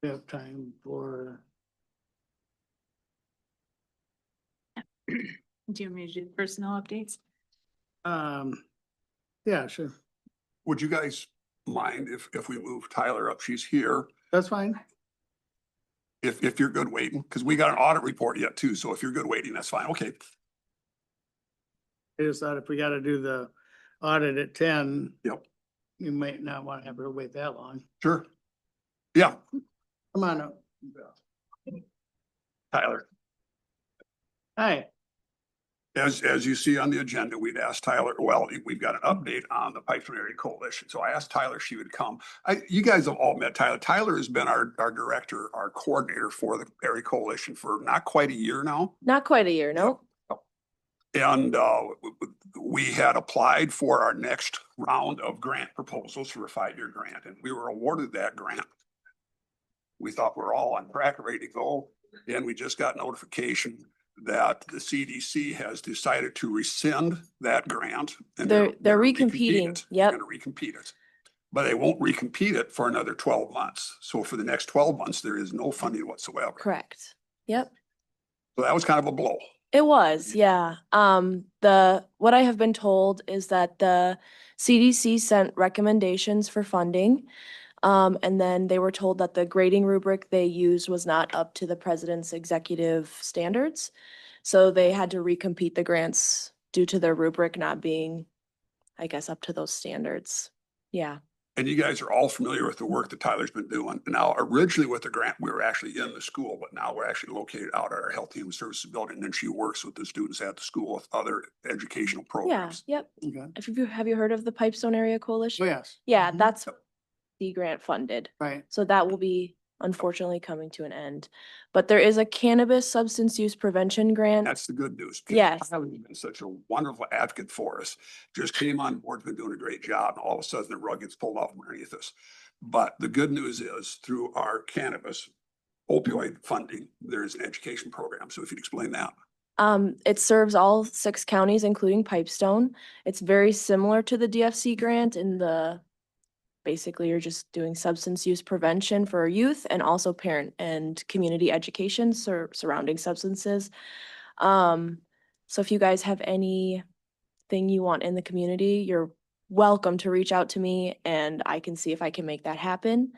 Speaker 1: We have time for,
Speaker 10: Do you want me to do personnel updates?
Speaker 1: yeah, sure.
Speaker 3: Would you guys mind if we move Tyler up? She's here.
Speaker 1: That's fine.
Speaker 3: If you're good waiting, because we got an audit report yet too. So if you're good waiting, that's fine. Okay.
Speaker 1: I just thought if we gotta do the audit at 10.
Speaker 3: Yep.
Speaker 1: You might not want to have her wait that long.
Speaker 3: Sure. Yeah,
Speaker 1: Come on up.
Speaker 3: Tyler.
Speaker 1: Hi.
Speaker 3: As you see on the agenda, we'd asked Tyler, well, we've got an update on the Pipestone Area Coalition. So I asked Tyler if she would come. You guys have all met Tyler. Tyler has been our director, our coordinator for the Area Coalition for not quite a year now.
Speaker 10: Not quite a year, no.
Speaker 3: And we had applied for our next round of grant proposals for a 5-year grant, and we were awarded that grant. We thought we were all on track, ready to go. And we just got notification that the CDC has decided to rescind that grant. And
Speaker 11: They're
Speaker 3: gonna
Speaker 11: recompeting.
Speaker 3: recompete it. They're
Speaker 11: Yep.
Speaker 3: gonna recompete it. But they won't recompete it for another 12 months. So for the next 12 months, there is no funding whatsoever.
Speaker 11: Correct. Yep.
Speaker 3: So that was kind of a blow.
Speaker 11: It was, yeah. What I have been told is that the CDC sent recommendations for funding. And then they were told that the grading rubric they used was not up to the president's executive standards. So they had to recompete the grants due to their rubric not being, I guess, up to those standards. Yeah.
Speaker 3: And you guys are all familiar with the work that Tyler's been doing. Now, originally with the grant, we were actually in the school, but now we're actually located out at our Health and Human Services building. And then she works with the students at the school with other educational
Speaker 11: Yeah.
Speaker 3: programs.
Speaker 11: Yep.
Speaker 1: Okay.
Speaker 11: Have you heard of the Pipestone Area Coalition?
Speaker 1: Oh, yes.
Speaker 11: Yeah,
Speaker 1: Mhm.
Speaker 11: that's the grant funded.
Speaker 1: Right.
Speaker 11: So that will be unfortunately coming to an end. But there is a cannabis substance use prevention grant.
Speaker 3: That's the good news.
Speaker 11: Yes.
Speaker 3: Tyler's been such a wonderful advocate for us. Just came on board, been doing a great job, and all of a sudden the rug gets pulled off underneath us. But the good news is through our cannabis opioid funding, there's an education program. So if you'd explain that.
Speaker 11: It serves all 6 counties, including Pipestone. It's very similar to the DFC grant in basically you're just doing substance use prevention for youth and also parent and community education surrounding substances. So if you guys have anything you want in the community, you're welcome to reach out to me and I can see if I can make that happen.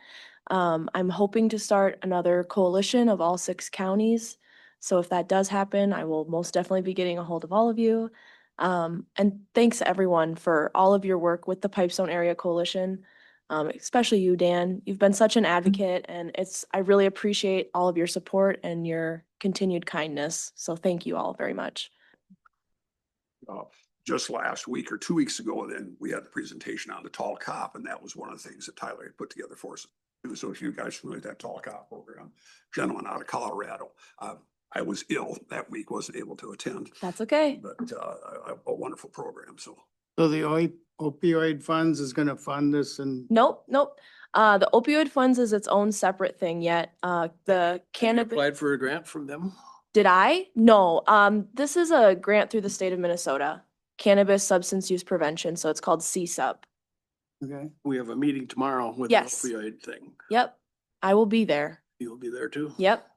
Speaker 11: I'm hoping to start another coalition of all 6 counties. So if that does happen, I will most definitely be getting a hold of all of you. And thanks everyone for all of your work with the Pipestone Area Coalition, especially you, Dan. You've been such an advocate and I really appreciate all of your support and your continued kindness. So thank you all very much.
Speaker 3: Just last week or 2 weeks ago, then we had the presentation on the Tall Cop, and that was one of the things that Tyler had put together for us. So if you guys familiar with that Tall Cop program, gentleman out of Colorado, I was ill that week, wasn't able to attend,
Speaker 11: That's okay.
Speaker 3: but a wonderful program. So
Speaker 1: So the opioid funds is gonna fund this and
Speaker 11: Nope. The opioid funds is its own separate thing yet. The
Speaker 2: Have you
Speaker 11: cannabis.
Speaker 2: applied for a grant from them?
Speaker 11: Did I? No. This is a grant through the state of Minnesota, Cannabis Substance Use Prevention. So it's called CSUP.
Speaker 1: okay.
Speaker 2: We have a meeting tomorrow with the
Speaker 11: Yes.
Speaker 2: opioid thing.
Speaker 11: Yep. I will be there.
Speaker 2: You'll be there too?
Speaker 11: Yep.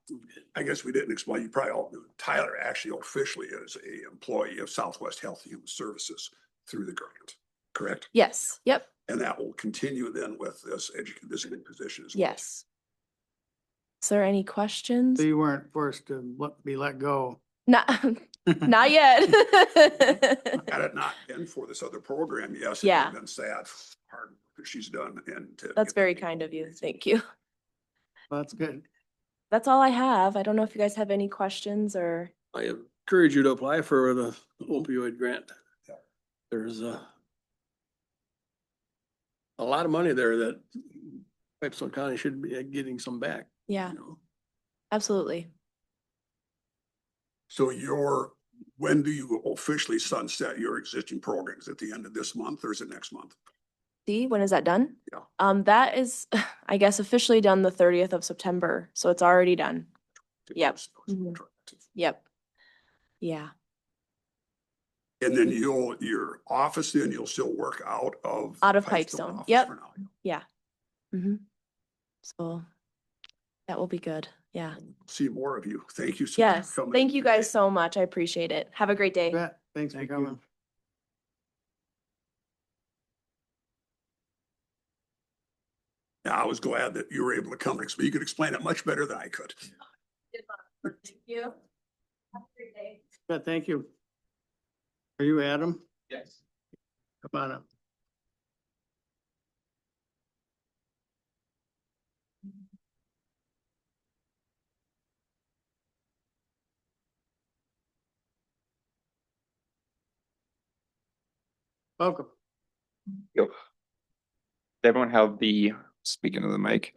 Speaker 3: I guess we didn't explain, you probably all knew, Tyler actually officially is a employee of Southwest Health and Human Services through the grant, correct?
Speaker 11: Yes. Yep.
Speaker 3: And that will continue then with this this new position as well.
Speaker 11: Yes. Is there any questions?
Speaker 1: So you weren't forced to be let go.
Speaker 11: Not, not yet.
Speaker 3: Had it not been for this other program, yes, it would
Speaker 11: Yeah.
Speaker 3: have been sad, hard that she's done and.
Speaker 11: That's very kind of you. Thank you.
Speaker 1: Well, that's good.
Speaker 11: That's all I have. I don't know if you guys have any questions or.
Speaker 2: I encourage you to apply for the opioid grant.
Speaker 3: Yeah.
Speaker 2: There's a lot of money there that Pipestone County should be getting some back.
Speaker 11: Yeah,
Speaker 2: You know?
Speaker 11: absolutely.
Speaker 3: So when do you officially sunset your existing programs? At the end of this month or is it next month?
Speaker 11: See, when is that done?
Speaker 3: Yeah.
Speaker 11: That is, I guess, officially done the 30th of September, so it's already done. Yep. Mhm. Yep. Yeah.
Speaker 3: And then your office, then you'll still work out of.
Speaker 11: Out of
Speaker 3: the
Speaker 11: Pipestone.
Speaker 3: office
Speaker 11: Yep.
Speaker 3: for now.
Speaker 11: Yeah. So that will be good. Yeah.
Speaker 3: See more of you. Thank you. so much
Speaker 11: Yes.
Speaker 3: for coming
Speaker 11: Thank
Speaker 3: in
Speaker 11: you
Speaker 3: today.
Speaker 11: guys so much. I appreciate it. Have a great day.
Speaker 1: Bet. Thanks for
Speaker 5: Thank you.
Speaker 1: coming.
Speaker 3: Yeah, I was glad that you were able to come. You could explain it much better than I could.
Speaker 11: Thank you. Have a great day.
Speaker 1: Bet, thank you. Are you Adam?
Speaker 2: Yes.
Speaker 1: Come on up. Welcome.
Speaker 12: Does everyone have speaking of the mic,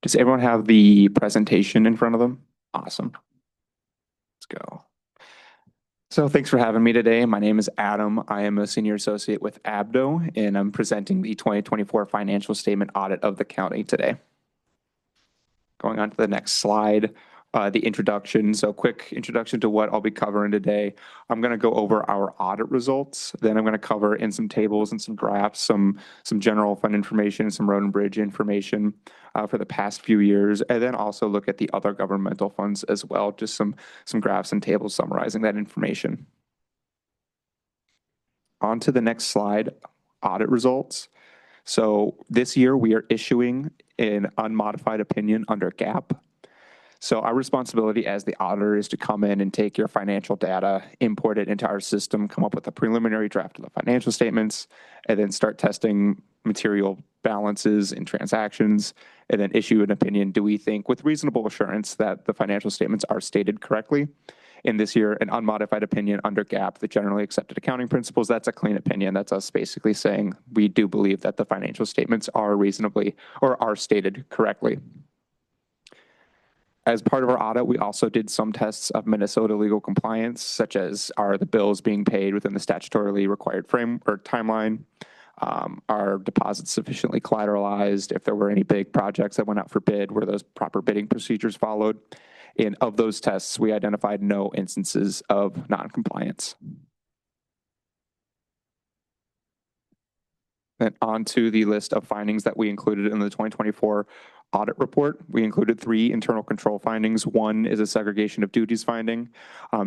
Speaker 12: does everyone have the presentation in front of them? Awesome. Let's go. So thanks for having me today. My name is Adam. I am a senior associate with Abdo, and I'm presenting the 2024 financial statement audit of the county today. Going on to the next slide. the introduction. So quick introduction to what I'll be covering today. I'm going to go over our audit results. Then I'm going to cover in some tables and some graphs, some general fund information, some road and bridge information for the past few years, and then also look at the other governmental funds as well, just some graphs and tables summarizing that information. On to the next slide, audit results. So this year we are issuing an unmodified opinion under GAAP. So our responsibility as the auditor is to come in and take your financial data, import it into our system, come up with a preliminary draft of the financial statements, and then start testing material balances and transactions, and then issue an opinion. Do we think with reasonable assurance that the financial statements are stated correctly? In this year, an unmodified opinion under GAAP, the generally accepted accounting principles, that's a clean opinion. That's us basically saying we do believe that the financial statements are reasonably or are stated correctly. As part of our audit, we also did some tests of Minnesota legal compliance, such as are the bills being paid within the statutorily required frame or timeline? Are deposits sufficiently collateralized? If there were any big projects that went out for bid, were those proper bidding procedures followed? And of those tests, we identified no instances of noncompliance. And on to the list of findings that we included in the 2024 audit report. We included 3 internal control findings. One is a segregation of duties finding.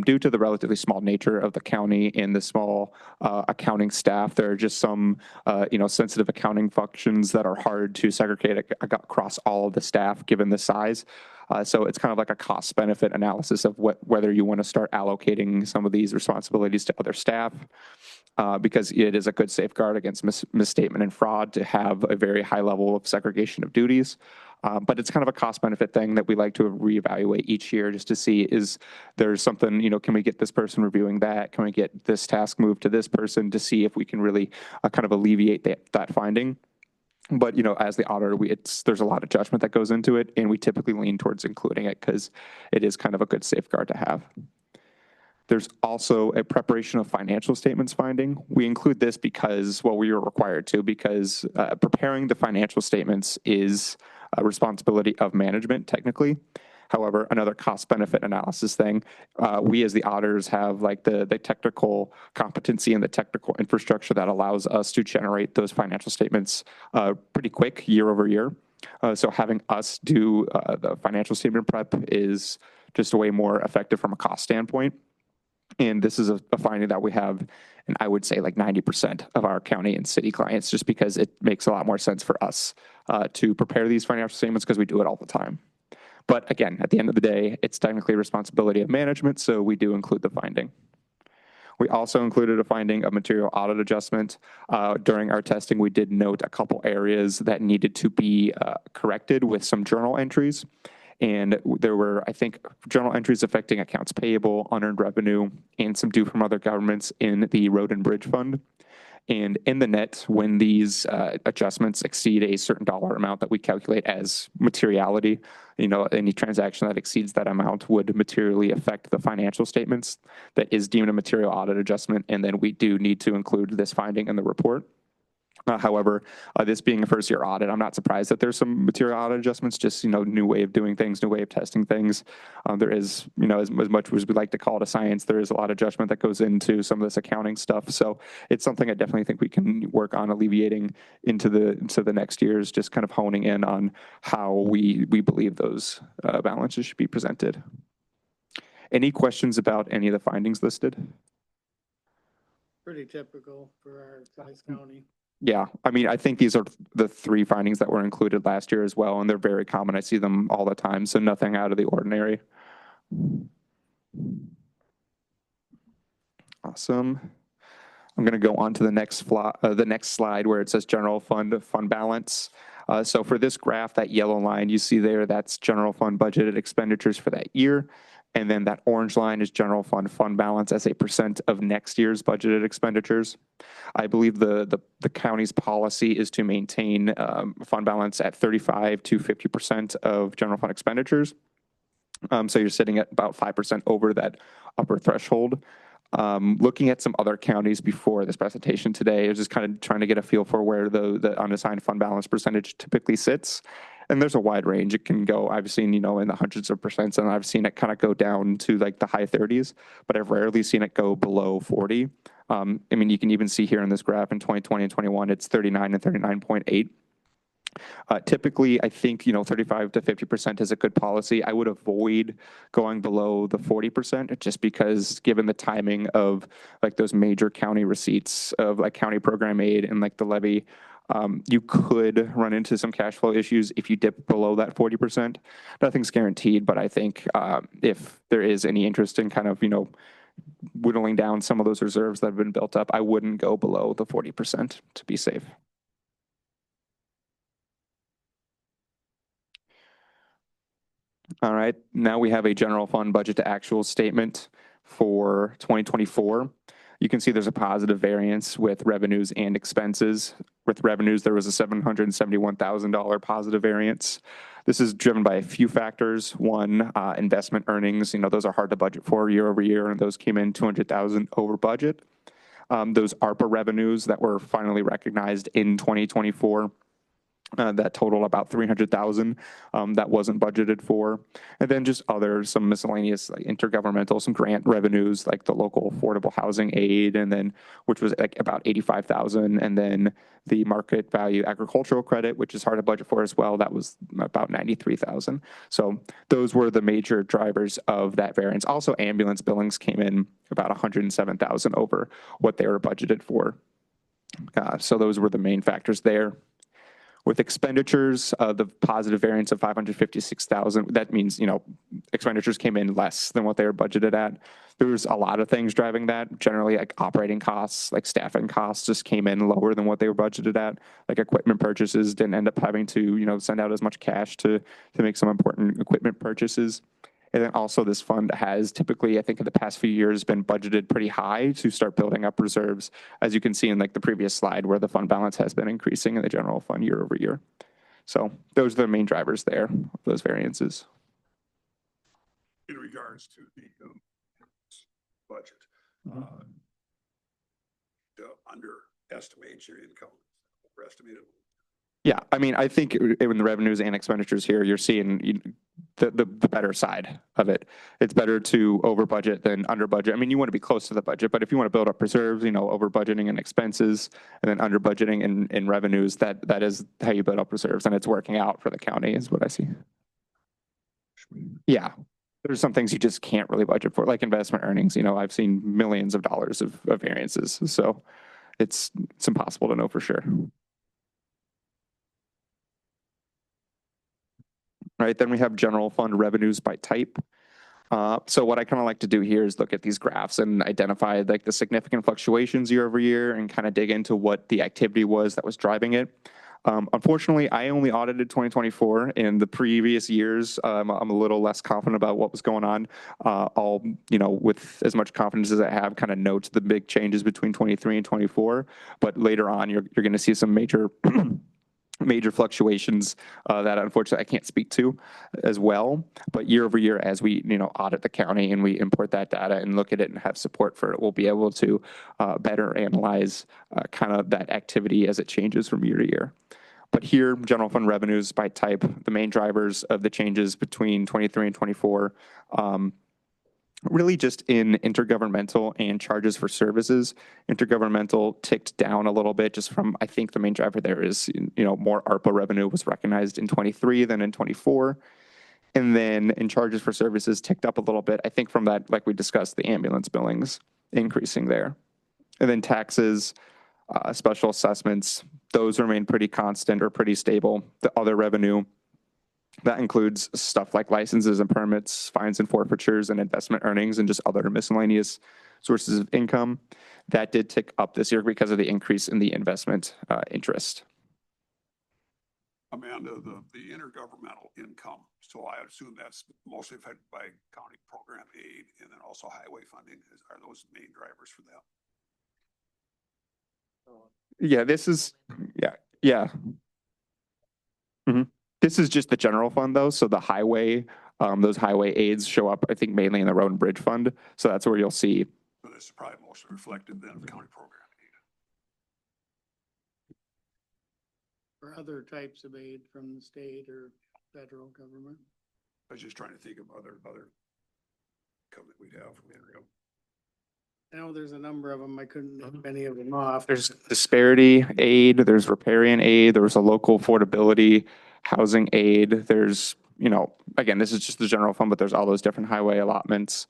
Speaker 12: Due to the relatively small nature of the county and the small accounting staff, there are just some sensitive accounting functions that are hard to segregate across all of the staff given the size. So it's kind of like a cost benefit analysis of whether you want to start allocating some of these responsibilities to other staff. Because it is a good safeguard against misstatement and fraud to have a very high level of segregation of duties. But it's kind of a cost benefit thing that we like to reevaluate each year just to see, is there something, can we get this person reviewing that? Can we get this task moved to this person to see if we can really kind of alleviate that finding? But, as the auditor, there's a lot of judgment that goes into it, and we typically lean towards including it because it is kind of a good safeguard to have. There's also a preparation of financial statements finding. We include this because, we are required to, because preparing the financial statements is a responsibility of management technically. However, another cost benefit analysis thing, we as the auditors have like the technical competency and the technical infrastructure that allows us to generate those financial statements pretty quick year over year. So having us do the financial statement prep is just a way more effective from a cost standpoint. And this is a finding that we have, and I would say like 90% of our county and city clients, just because it makes a lot more sense for us to prepare these financial statements because we do it all the time. But again, at the end of the day, it's technically a responsibility of management, so we do include the finding. We also included a finding of material audit adjustment. During our testing, we did note a couple areas that needed to be corrected with some journal entries. And there were, I think, journal entries affecting accounts payable, unearned revenue, and some due from other governments in the road and bridge fund. And in the net, when these adjustments exceed a certain dollar amount that we calculate as materiality, any transaction that exceeds that amount would materially affect the financial statements. That is deemed a material audit adjustment, and then we do need to include this finding in the report. However, this being a first-year audit, I'm not surprised that there's some material audit adjustments, just, new way of doing things, new way of testing things. There is, as much as we like to call it a science, there is a lot of judgment that goes into some of this accounting stuff. So it's something I definitely think we can work on alleviating into the next years, just kind of honing in on how we believe those balances should be presented. Any questions about any of the findings listed?
Speaker 1: Pretty typical for our size county.
Speaker 12: Yeah, I think these are the 3 findings that were included last year as well, and they're very common. I see them all the time, so nothing out of the ordinary. Awesome. I'm going to go on to the next slide where it says general fund balance. So for this graph, that yellow line you see there, that's general fund budgeted expenditures for that year. And then that orange line is general fund balance as a % of next year's budgeted expenditures. I believe the county's policy is to maintain fund balance at 35 to 50% of general fund expenditures. So you're sitting at about 5% over that upper threshold. Looking at some other counties before this presentation today, I was just kind of trying to get a feel for where the unassigned fund balance percentage typically sits. and there's a wide range. It can go, I've seen, in the hundreds of percents, and I've seen it kind of go down to like the high 30s, but I've rarely seen it go below 40. I mean, you can even see here in this graph in 2020 and 21, it's 39 and 39.8. Typically, I think, 35 to 50% is a good policy. I would avoid going below the 40% just because given the timing of like those major county receipts of like county program aid and like the levy, you could run into some cash flow issues if you dip below that 40%. Nothing's guaranteed, but I think if there is any interest in kind of, whittling down some of those reserves that have been built up, I wouldn't go below the 40% to be safe. All right, now we have a general fund budget to actual statement for 2024. You can see there's a positive variance with revenues and expenses. With revenues, there was a $771,000 positive variance. This is driven by a few factors. One, investment earnings, those are hard to budget for year over year, and those came in 200,000 over budget. Those ARPA revenues that were finally recognized in 2024, that total about 300,000 that wasn't budgeted for. And then just some miscellaneous like intergovernmental, some grant revenues like the local affordable housing aid, and then which was like about 85,000. And then the market value agricultural credit, which is hard to budget for as well, that was about 93,000. So those were the major drivers of that variance. Also, ambulance billings came in about 107,000 over what they were budgeted for. So those were the main factors there. With expenditures, the positive variance of 556,000, that means, expenditures came in less than what they were budgeted at. There was a lot of things driving that. Generally, like operating costs, like staffing costs just came in lower than what they were budgeted at. Like equipment purchases didn't end up having to, send out as much cash to make some important equipment purchases. And then also this fund has typically, I think in the past few years, been budgeted pretty high to start building up reserves, as you can see in like the previous slide where the fund balance has been increasing in the general fund year over year. So those are the main drivers there, those variances.
Speaker 3: In regards to the budget, to underestimate your income, overestimate it.
Speaker 12: Yeah, I mean, I think in the revenues and expenditures here, you're seeing the better side of it. It's better to over budget than under budget. I mean, you want to be close to the budget, but if you want to build up reserves, over budgeting in expenses and then under budgeting in revenues, that is how you build up reserves, and it's working out for the county is what I see. Yeah, there's some things you just can't really budget for, like investment earnings. I've seen millions of dollars of variances, so it's impossible to know for sure. Right, then we have general fund revenues by type. So what I kind of like to do here is look at these graphs and identify like the significant fluctuations year over year and kind of dig into what the activity was that was driving it. Unfortunately, I only audited 2024. In the previous years, I'm a little less confident about what was going on. I'll, with as much confidence as I have, kind of note the big changes between 23 and 24. But later on, you're going to see some major major fluctuations that unfortunately I can't speak to as well. But year over year, as we audit the county and we import that data and look at it and have support for it, we'll be able to better analyze kind of that activity as it changes from year to year. But here, general fund revenues by type, the main drivers of the changes between 23 and 24, really just in intergovernmental and charges for services. Intergovernmental ticked down a little bit just from, I think the main driver there is, more ARPA revenue was recognized in 23 than in 24. And then in charges for services ticked up a little bit, I think from that, like we discussed, the ambulance billings increasing there. And then taxes, special assessments, those remain pretty constant or pretty stable. The other revenue, that includes stuff like licenses and permits, fines and forfeitures, and investment earnings, and just other miscellaneous sources of income. That did tick up this year because of the increase in the investment interest.
Speaker 3: Amanda, the intergovernmental income, so I assume that's mostly affected by county program aid and then also highway funding. Are those the main drivers for that?
Speaker 12: Yeah, this is, yeah. Mm-hmm. This is just the general fund though. So the highway, those highway aids show up, I think, mainly in the road and bridge fund. So that's where you'll see.
Speaker 3: So this is probably mostly reflected then of county program
Speaker 1: or other types of aid from the state or federal government?
Speaker 3: I was just trying to think of other covenant we'd have from area.
Speaker 1: I know there's a number of them. I couldn't name any of them off.
Speaker 12: There's disparity aid, there's riparian aid, there was a local affordability housing aid. There's, you know, again, this is just the general fund, but there's all those different highway allotments.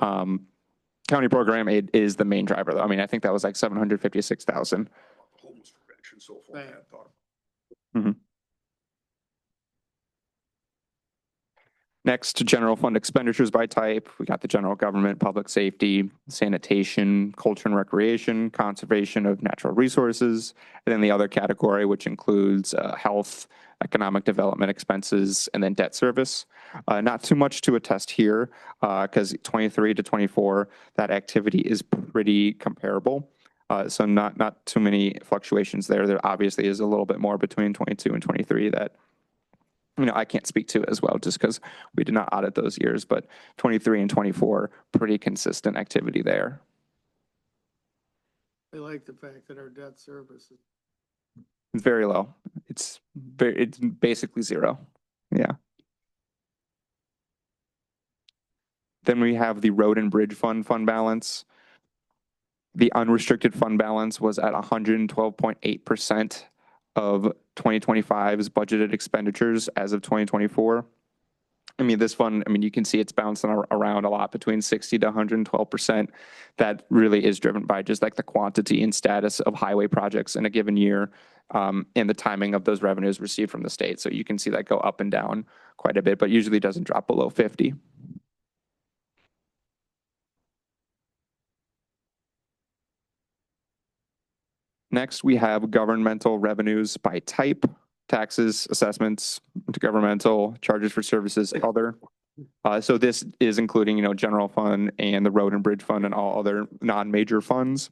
Speaker 12: County program aid is the main driver though. I mean, I think that was like 756,000.
Speaker 3: Homeless prevention, so forth, I
Speaker 1: Right.
Speaker 3: had thought.
Speaker 12: Next, general fund expenditures by type. We got the general government, public safety, sanitation, culture and recreation, conservation of natural resources, and then the other category, which includes health, economic development expenses, and then debt service. Not too much to attest here because 23 to 24, that activity is pretty comparable. So not too many fluctuations there. There obviously is a little bit more between 22 and 23 that I can't speak to as well just because we did not audit those years, but 23 and 24, pretty consistent activity there.
Speaker 1: I like the fact that our debt service is
Speaker 12: It's very low. It's basically zero. Yeah. Then we have the road and bridge fund balance. The unrestricted fund balance was at 112.8% of 2025's budgeted expenditures as of 2024. I mean, this fund, you can see it's bouncing around a lot between 60 to 112%. That really is driven by just like the quantity and status of highway projects in a given year, and the timing of those revenues received from the state. So you can see that go up and down quite a bit, but usually doesn't drop below 50. Next, we have governmental revenues by type, taxes, assessments, intergovernmental, charges for services, other. So this is including, general fund and the road and bridge fund and all other non-major funds.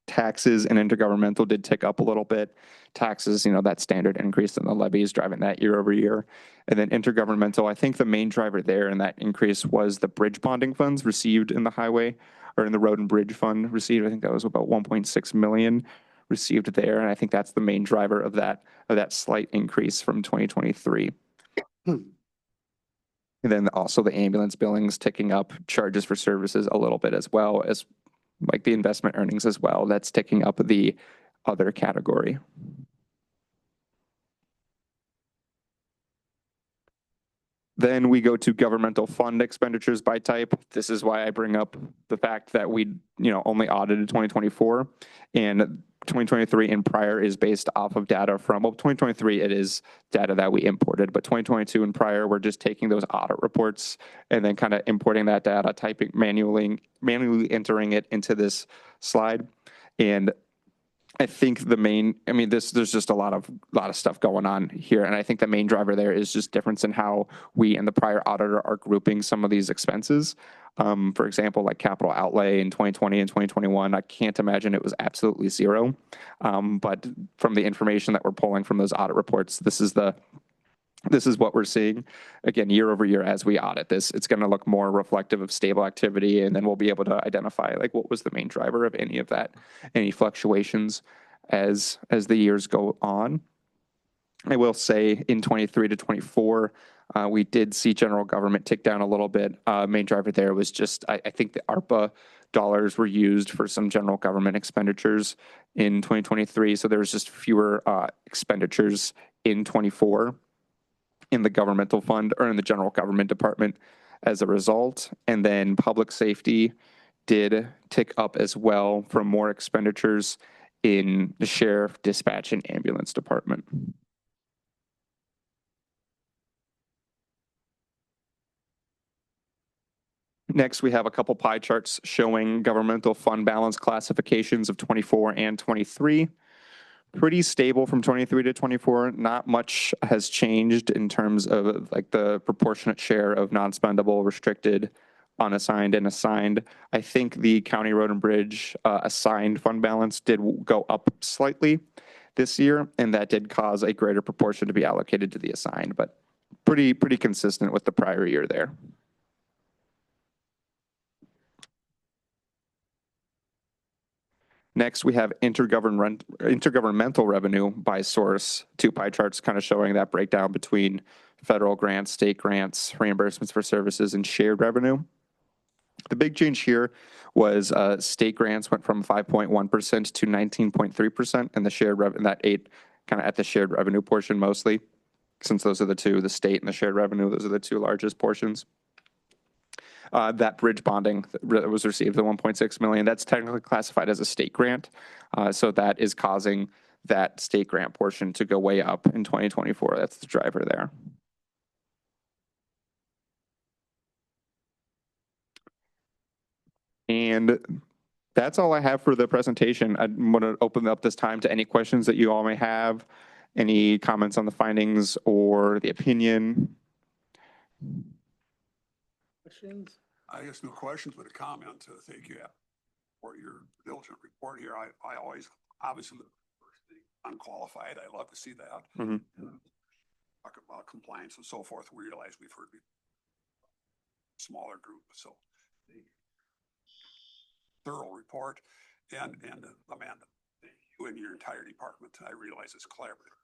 Speaker 12: Taxes and intergovernmental did tick up a little bit. Taxes, that standard increase in the levies driving that year over year. And then intergovernmental, I think the main driver there in that increase was the bridge bonding funds received in the highway or in the road and bridge fund received. I think that was about 1.6 million received there. And I think that's the main driver of that slight increase from 2023. And then also the ambulance billings ticking up, charges for services a little bit as well as like the investment earnings as well. That's ticking up the other category. Then we go to governmental fund expenditures by type. This is why I bring up the fact that we, only audited 2024 and 2023 and prior is based off of data from, 2023, it is data that we imported, but 2022 and prior, we're just taking those audit reports and then kind of importing that data, typing manually entering it into this slide. And I think there's just a lot of stuff going on here. And I think the main driver there is just difference in how we and the prior auditor are grouping some of these expenses. For example, like capital outlay in 2020 and 2021, I can't imagine it was absolutely zero. But from the information that we're pulling from those audit reports, this is what we're seeing. Again, year over year as we audit this, it's going to look more reflective of stable activity, and then we'll be able to identify like what was the main driver of any of that, any fluctuations as the years go on. I will say in 23 to 24, we did see general government tick down a little bit. Main driver there was just, I think the ARPA dollars were used for some general government expenditures in 2023. So there was just fewer expenditures in 24 in the governmental fund or in the general government department as a result. And then public safety did tick up as well for more expenditures in the sheriff, dispatch, and ambulance department. Next, we have a couple pie charts showing governmental fund balance classifications of 24 and 23. Pretty stable from 23 to 24. Not much has changed in terms of like the proportionate share of non-spendable, restricted, unassigned, and assigned. I think the county road and bridge assigned fund balance did go up slightly this year, and that did cause a greater proportion to be allocated to the assigned, but pretty consistent with the prior year there. Next, we have intergovernmental revenue by source, two pie charts kind of showing that breakdown between federal grants, state grants, reimbursements for services, and shared revenue. The big change here was state grants went from 5.1% to 19.3%, and the shared revenue, that ate kind of at the shared revenue portion mostly, since those are the two, the state and the shared revenue, those are the two largest portions. That bridge bonding that was received, the 1.6 million, that's technically classified as a state grant. So that is causing that state grant portion to go way up in 2024. That's the driver there. And that's all I have for the presentation. I want to open up this time to any questions that you all may have, any comments on the findings or the opinion.
Speaker 1: Questions?
Speaker 3: I guess no questions, but a comment to thank you for your diligent report here. I always, obviously, unqualified. I love to see that.
Speaker 12: Mhm.
Speaker 3: Talk about compliance and so forth. We realize we've heard smaller group, so thorough report and Amanda, you and your entire department. I realize it's collaborative.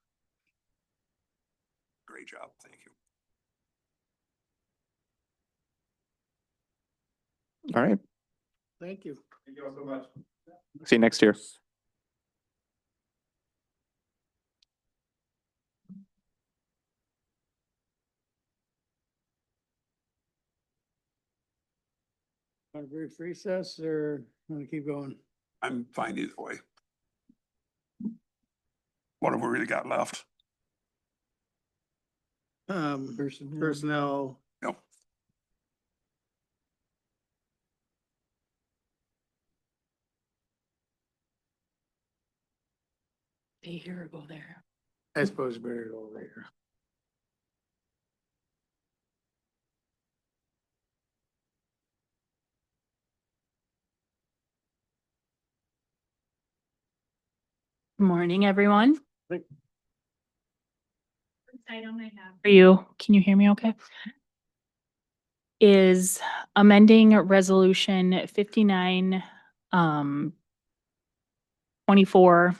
Speaker 3: Great job. Thank you.
Speaker 12: All right.
Speaker 1: Thank you.
Speaker 6: Thank you all so much.
Speaker 12: See you next year.
Speaker 1: Want a brief recess or want to keep going?
Speaker 3: I'm fine either way. What have we really got left?
Speaker 1: Personnel.
Speaker 3: Yep.
Speaker 10: Stay here or go there.
Speaker 1: I suppose you better go over here.
Speaker 10: Morning, everyone. First item I have for you, can you hear me okay? Is amending resolution 59, 24.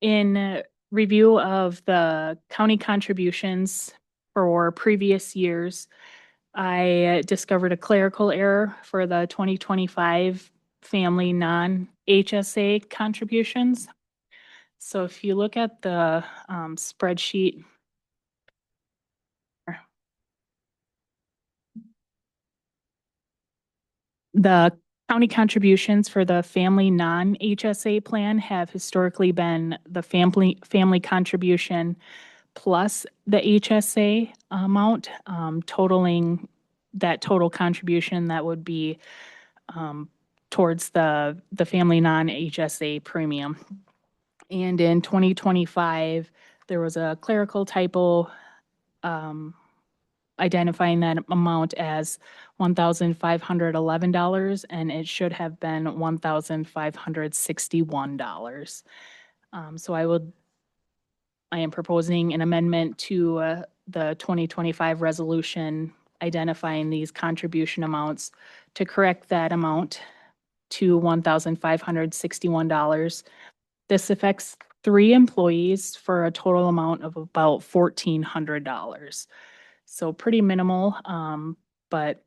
Speaker 10: In review of the county contributions for previous years, I discovered a clerical error for the 2025 family non-HSA contributions. So if you look at the spreadsheet, the county contributions for the family non-HSA plan have historically been the family contribution plus the HSA amount, totaling that total contribution that would be towards the family non-HSA premium. And in 2025, there was a clerical typo identifying that amount as $1,511, and it should have been $1,561. So I am proposing an amendment to the 2025 resolution identifying these contribution amounts to correct that amount to $1,561. This affects 3 employees for a total amount of about $1,400. So pretty minimal, but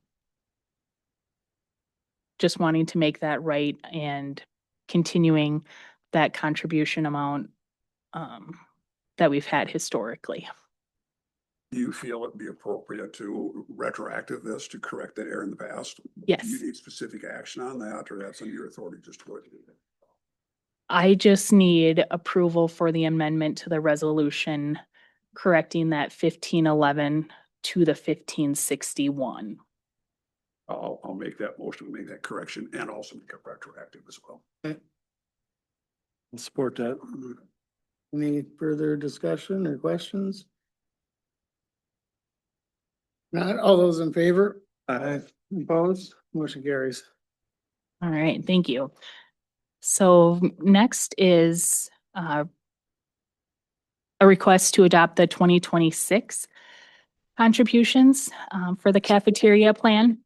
Speaker 10: just wanting to make that right and continuing that contribution amount that we've had historically.
Speaker 3: Do you feel it'd be appropriate to retroactive this to correct that error in the past?
Speaker 10: Yes.
Speaker 3: Do you need specific action on that, or that's under your authority just to?
Speaker 10: I just need approval for the amendment to the resolution correcting that 1511 to the 1561.
Speaker 3: I'll make that motion to make that correction and also make it retroactive as well.
Speaker 1: Support that. Any further discussion or questions? Not all those in favor? Aye. Opposed? Motion carries.
Speaker 10: All right, thank you. So next is a request to adopt the 2026 contributions for the cafeteria plan.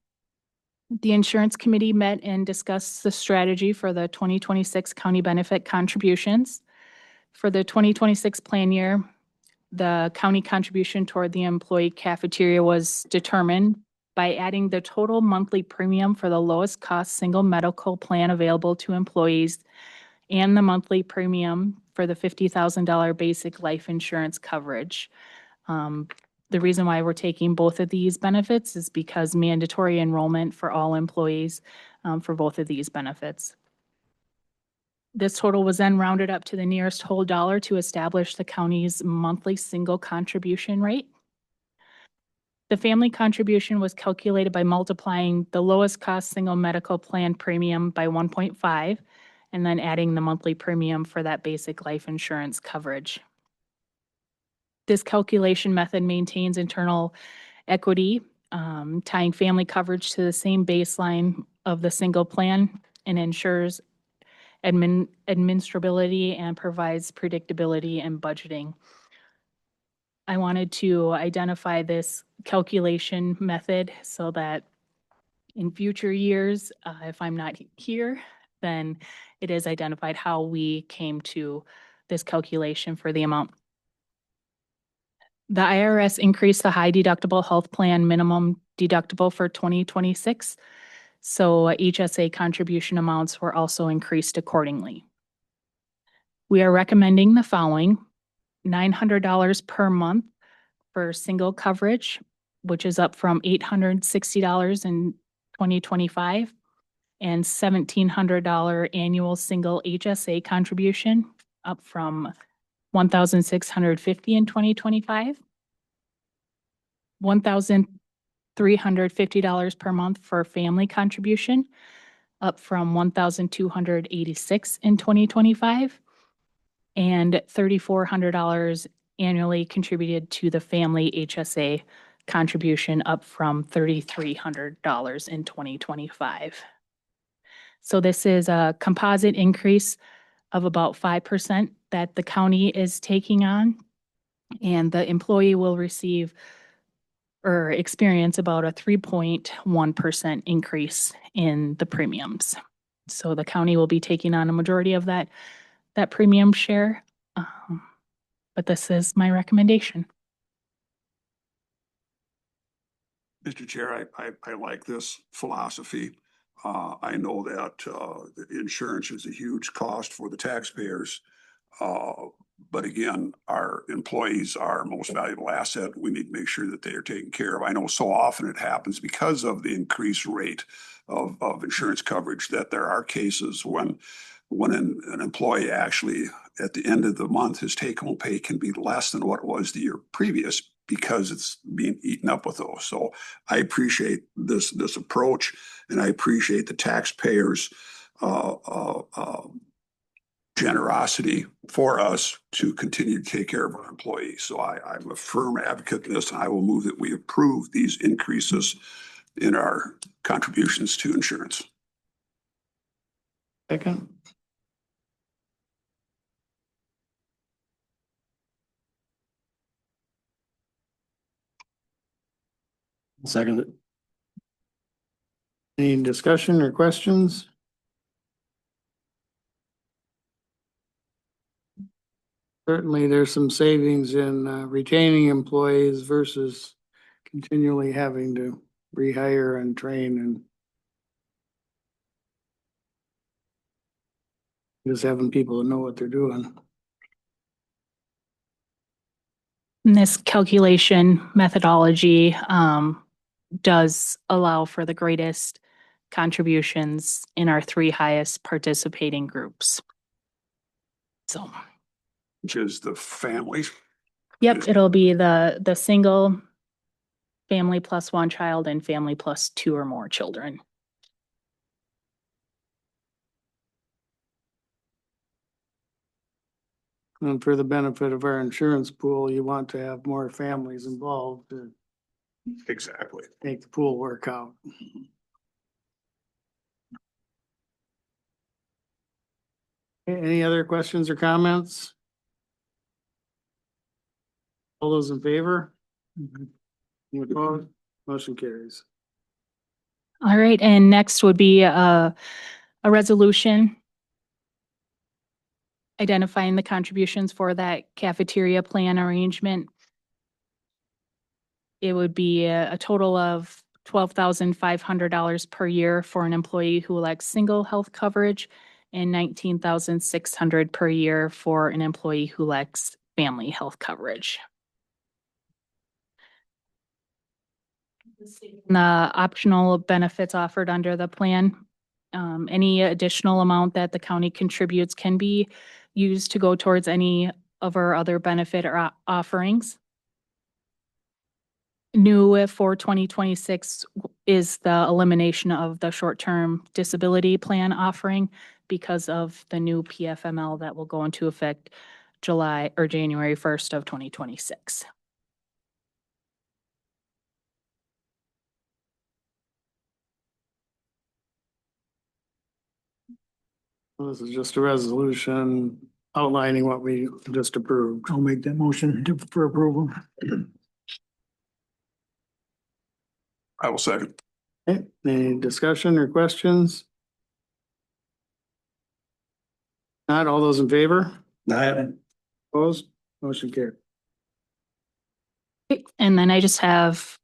Speaker 10: The insurance committee met and discussed the strategy for the 2026 county benefit contributions. For the 2026 plan year, the county contribution toward the employee cafeteria was determined by adding the total monthly premium for the lowest cost single medical plan available to employees and the monthly premium for the $50,000 basic life insurance coverage. The reason why we're taking both of these benefits is because mandatory enrollment for all employees for both of these benefits. This total was then rounded up to the nearest whole dollar to establish the county's monthly single contribution rate. The family contribution was calculated by multiplying the lowest cost single medical plan premium by 1.5 and then adding the monthly premium for that basic life insurance coverage. This calculation method maintains internal equity, tying family coverage to the same baseline of the single plan and ensures administrability and provides predictability and budgeting. I wanted to identify this calculation method so that in future years, if I'm not here, then it is identified how we came to this calculation for the amount. The IRS increased the high deductible health plan minimum deductible for 2026. So HSA contribution amounts were also increased accordingly. We are recommending the following: $900 per month for single coverage, which is up from $860 in 2025, and $1,700 annual single HSA contribution, up from $1,650 in 2025. $1,350 per month for family contribution, up from $1,286 in 2025, and $3,400 annually contributed to the family HSA contribution, up from $3,300 in 2025. So this is a composite increase of about 5% that the county is taking on, and the employee will receive or experience about a 3.1% increase in the premiums. So the county will be taking on a majority of that premium share. But this is my recommendation.
Speaker 3: Mr. Chair, I like this philosophy. I know that the insurance is a huge cost for the taxpayers. But again, our employees are our most valuable asset. We need to make sure that they are taken care of. I know so often it happens because of the increased rate of insurance coverage that there are cases when an employee actually at the end of the month, his take-home pay can be less than what it was the year previous because it's being eaten up with those. So I appreciate this approach, and I appreciate the taxpayers' generosity for us to continue to take care of our employees. So I'm a firm advocate of this, and I will move that we approve these increases in our contributions to insurance.
Speaker 1: Second.
Speaker 2: Second it.
Speaker 1: Any discussion or questions? Certainly, there's some savings in retaining employees versus continually having to rehire and train and just having people that know what they're doing.
Speaker 10: And this calculation methodology does allow for the greatest contributions in our 3 highest participating groups. So,
Speaker 3: Which is the families.
Speaker 10: yep, it'll be the single, family plus 1 child, and family plus 2 or more children.
Speaker 1: And for the benefit of our insurance pool, you want to have more families involved to
Speaker 3: Exactly.
Speaker 1: make the pool work out. Any other questions or comments? All those in favor? Any opposed? Motion carries.
Speaker 10: All right, and next would be a resolution identifying the contributions for that cafeteria plan arrangement. It would be a total of $12,500 per year for an employee who elects single health coverage and $19,600 per year for an employee who elects family health coverage. The optional benefits offered under the plan. Any additional amount that the county contributes can be used to go towards any of our other benefit or offerings. New for 2026 is the elimination of the short-term disability plan offering because of the new PFML that will go into effect July or January 1st of 2026.
Speaker 1: This is just a resolution outlining what we just approved.
Speaker 5: I'll make that motion for approval.
Speaker 3: I will second.
Speaker 1: Okay, any discussion or questions? Not all those in favor? Opposed? Motion carried.
Speaker 10: And then I just have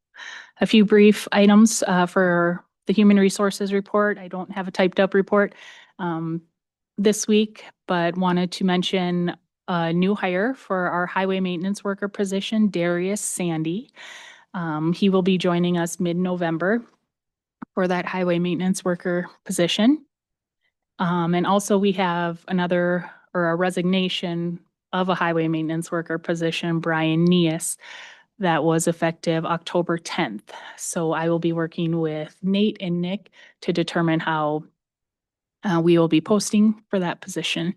Speaker 10: a few brief items for the Human Resources report. I don't have a typed up report this week, but wanted to mention a new hire for our highway maintenance worker position, Darius Sandy. He will be joining us mid-November for that highway maintenance worker position. And also we have a resignation of a highway maintenance worker position, Brian Neas, that was effective October 10th. So I will be working with Nate and Nick to determine how we will be posting for that position.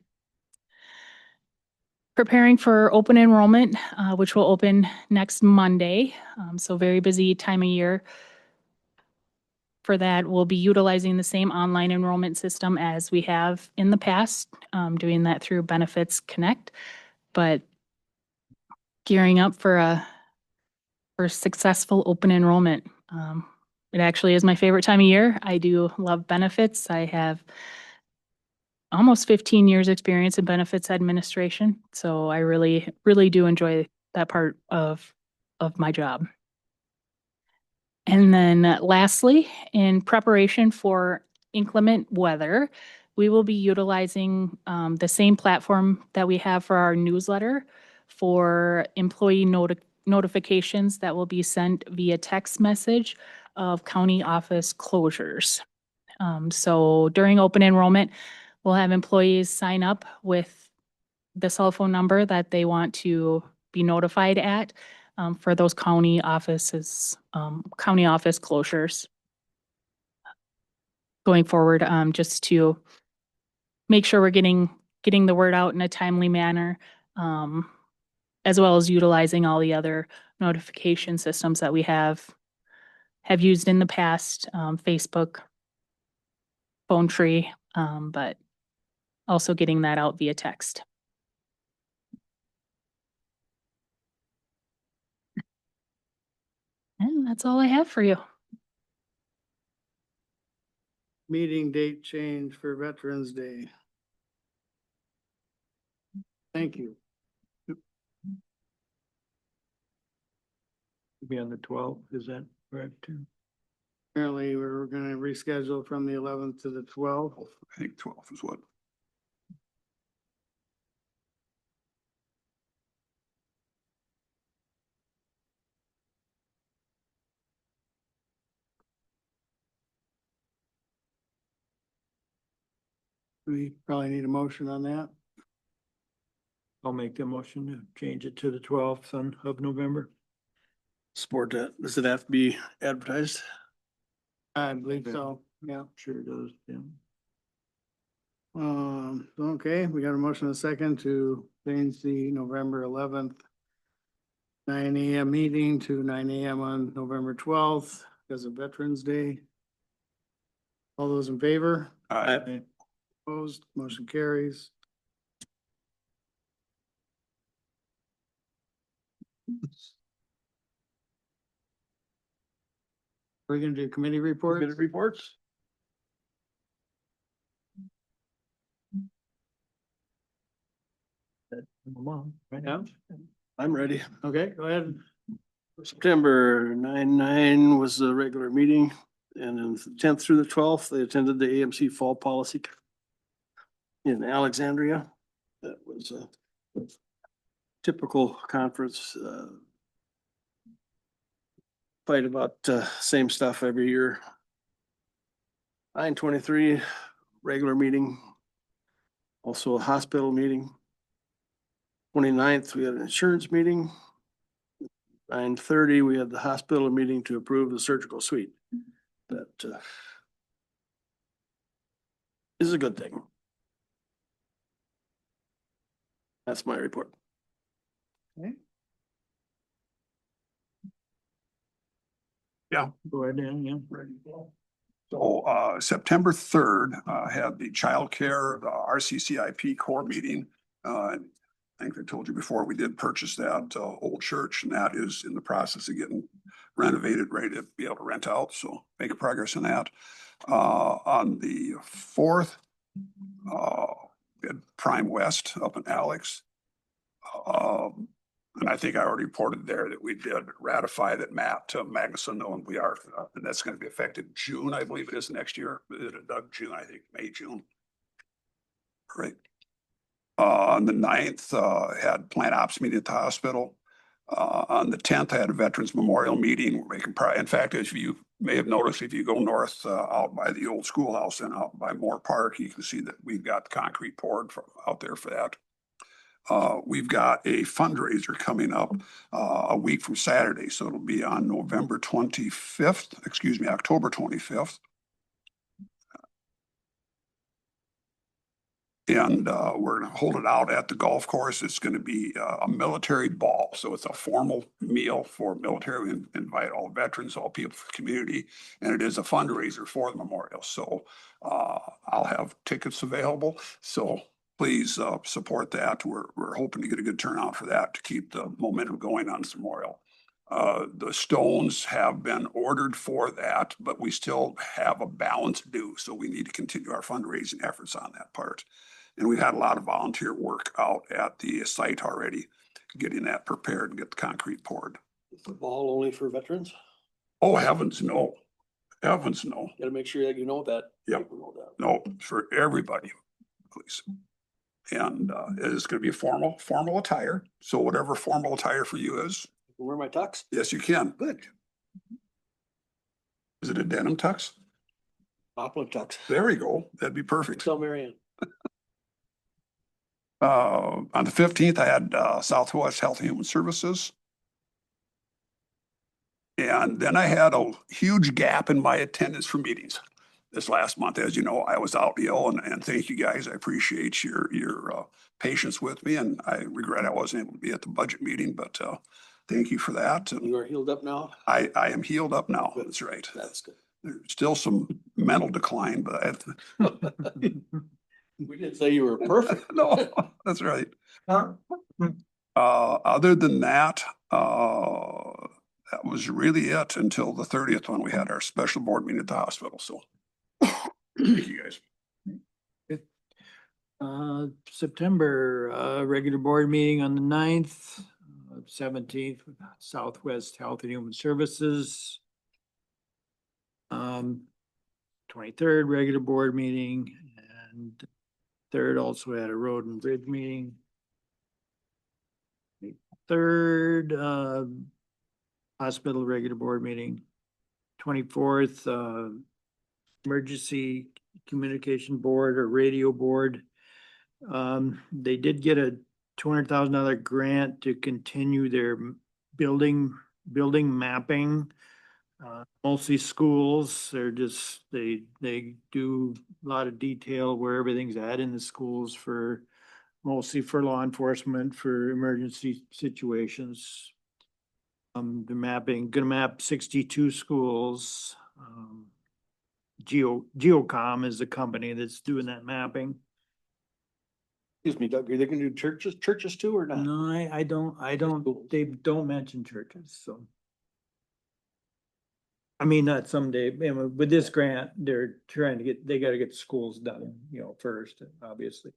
Speaker 10: Preparing for open enrollment, which will open next Monday. So very busy time of year. For that, we'll be utilizing the same online enrollment system as we have in the past, doing that through Benefits Connect, but gearing up for successful open enrollment. It actually is my favorite time of year. I do love benefits. I have almost 15 years experience in benefits administration, so I really, really do enjoy that part of my job. And then lastly, in preparation for inclement weather, we will be utilizing the same platform that we have for our newsletter for employee notifications that will be sent via text message of county office closures. So during open enrollment, we'll have employees sign up with the cell phone number that they want to be notified at for those county office closures. Going forward, just to make sure we're getting the word out in a timely manner, as well as utilizing all the other notification systems that we have used in the past, Facebook, Phone Tree, but also getting that out via text. And that's all I have for you.
Speaker 1: Meeting date change for Veterans Day. Thank you.
Speaker 5: Be on the 12th, is that correct too?
Speaker 1: Apparently, we're gonna reschedule from the 11th to the 12th.
Speaker 3: I think 12 is what.
Speaker 1: We probably need a motion on that.
Speaker 5: I'll make the motion to change it to the 12th of November.
Speaker 2: Support that. Does it have to be advertised?
Speaker 1: I believe so, yeah.
Speaker 5: Sure does, yeah.
Speaker 1: Okay, we got a motion and a second to change the November 11th 9 AM meeting to 9 AM on November 12th because of Veterans Day. All those in favor?
Speaker 3: Aye.
Speaker 1: Opposed, motion carries. We're gonna do committee reports?
Speaker 2: Committee reports? Yeah, I'm ready.
Speaker 1: Okay, go ahead.
Speaker 2: September 9 was the regular meeting, and then the 10th through the 12th, they attended the AMC Fall Policy in Alexandria. That was a typical conference, fight about same stuff every year. 9/23, regular meeting, also a hospital meeting. 29th, we had an insurance meeting. 9:30, we had the hospital meeting to approve the surgical suite. That is a good thing. That's my report.
Speaker 3: Yeah.
Speaker 1: Go ahead, Dan, yeah.
Speaker 3: So September 3rd, had the childcare, the RCCIP core meeting. I think I told you before, we did purchase that old church, and that is in the process of getting renovated, ready to be able to rent out. So making progress on that. On the 4th, we had Prime West up in Alex. And I think I already reported there that we did ratify that Matt Magnuson, and we are, and that's going to be effective June, I believe it is next year. Doug, June, I think, May, June. Great. On the 9th, had plant ops meeting at the hospital. On the 10th, I had a Veterans Memorial meeting. We're making in fact, as you may have noticed, if you go north out by the old schoolhouse and out by Moore Park, you can see that we've got concrete poured from out there for that. We've got a fundraiser coming up a week from Saturday, so it'll be on October 25th. And we're gonna hold it out at the golf course. It's gonna be a military ball, so it's a formal meal for military. We invite all veterans, all people from the community, and it is a fundraiser for the memorial. So I'll have tickets available, so please support that. We're hoping to get a good turnout for that to keep the momentum going on this memorial. The stones have been ordered for that, but we still have a balance due, so we need to continue our fundraising efforts on that part. And we've had a lot of volunteer work out at the site already, getting that prepared and get the concrete poured.
Speaker 2: Is the ball only for veterans?
Speaker 3: Oh, heavens, no. Heavens, no.
Speaker 2: Gotta make sure that you know that.
Speaker 3: Yep.
Speaker 2: People know that.
Speaker 3: No, for everybody, please. And it is going to be formal attire. So whatever formal attire for you is,
Speaker 2: Wear my tux?
Speaker 3: yes, you can.
Speaker 2: Good.
Speaker 3: Is it a denim tux?
Speaker 2: Poplin tux.
Speaker 3: There we go. That'd be perfect.
Speaker 2: Tell Marianne.
Speaker 3: On the 15th, I had Southwest Health and Human Services. And then I had a huge gap in my attendance for meetings this last month. As you know, I was out ill, and thank you guys. I appreciate your patience with me, and I regret I wasn't able to be at the budget meeting, but thank you for that. And
Speaker 2: You are healed up now?
Speaker 3: I am healed up now.
Speaker 2: Good.
Speaker 3: That's right.
Speaker 2: That's good.
Speaker 3: There's still some mental decline, but
Speaker 2: We didn't say you were perfect.
Speaker 3: no, that's right. Other than that, that was really it until the 30th when we had our special board meeting at the hospital. So thank you guys.
Speaker 5: September, regular board meeting on the 9th, 17th, Southwest Health and Human Services. 23rd, regular board meeting, and 3rd also had a road and bridge meeting. 3rd, hospital regular board meeting. 24th, emergency communication board or radio board. They did get a $200,000 grant to continue their building mapping. Mostly schools, they do a lot of detail where everything's at in the schools mostly for law enforcement, for emergency situations. They're gonna map 62 schools. Geocom is the company that's doing that mapping.
Speaker 2: Excuse me, Doug, are they gonna do churches too or not?
Speaker 5: No, I don't, they don't mention churches, so. I mean, not someday, I mean, with this grant, they're trying to get, they gotta get the schools done, you know, first, obviously.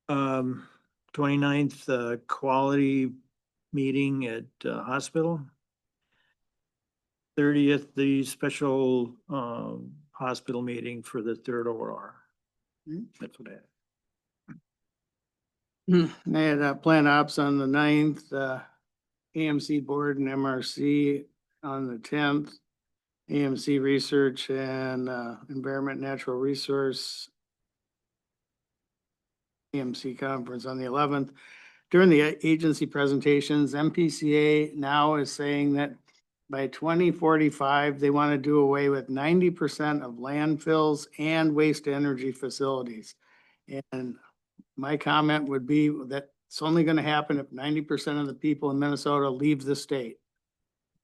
Speaker 5: 29th, quality meeting at hospital. 30th, the special hospital meeting for the third OR. That's what I had.
Speaker 1: They had plant ops on the 9th, AMC board and MRC on the 10th. AMC research and environment natural resource. AMC conference on the 11th. During the agency presentations, MPCA now is saying that by 2045, they want to do away with 90% of landfills and waste energy facilities. And my comment would be that it's only going to happen if 90% of the people in Minnesota leave the state.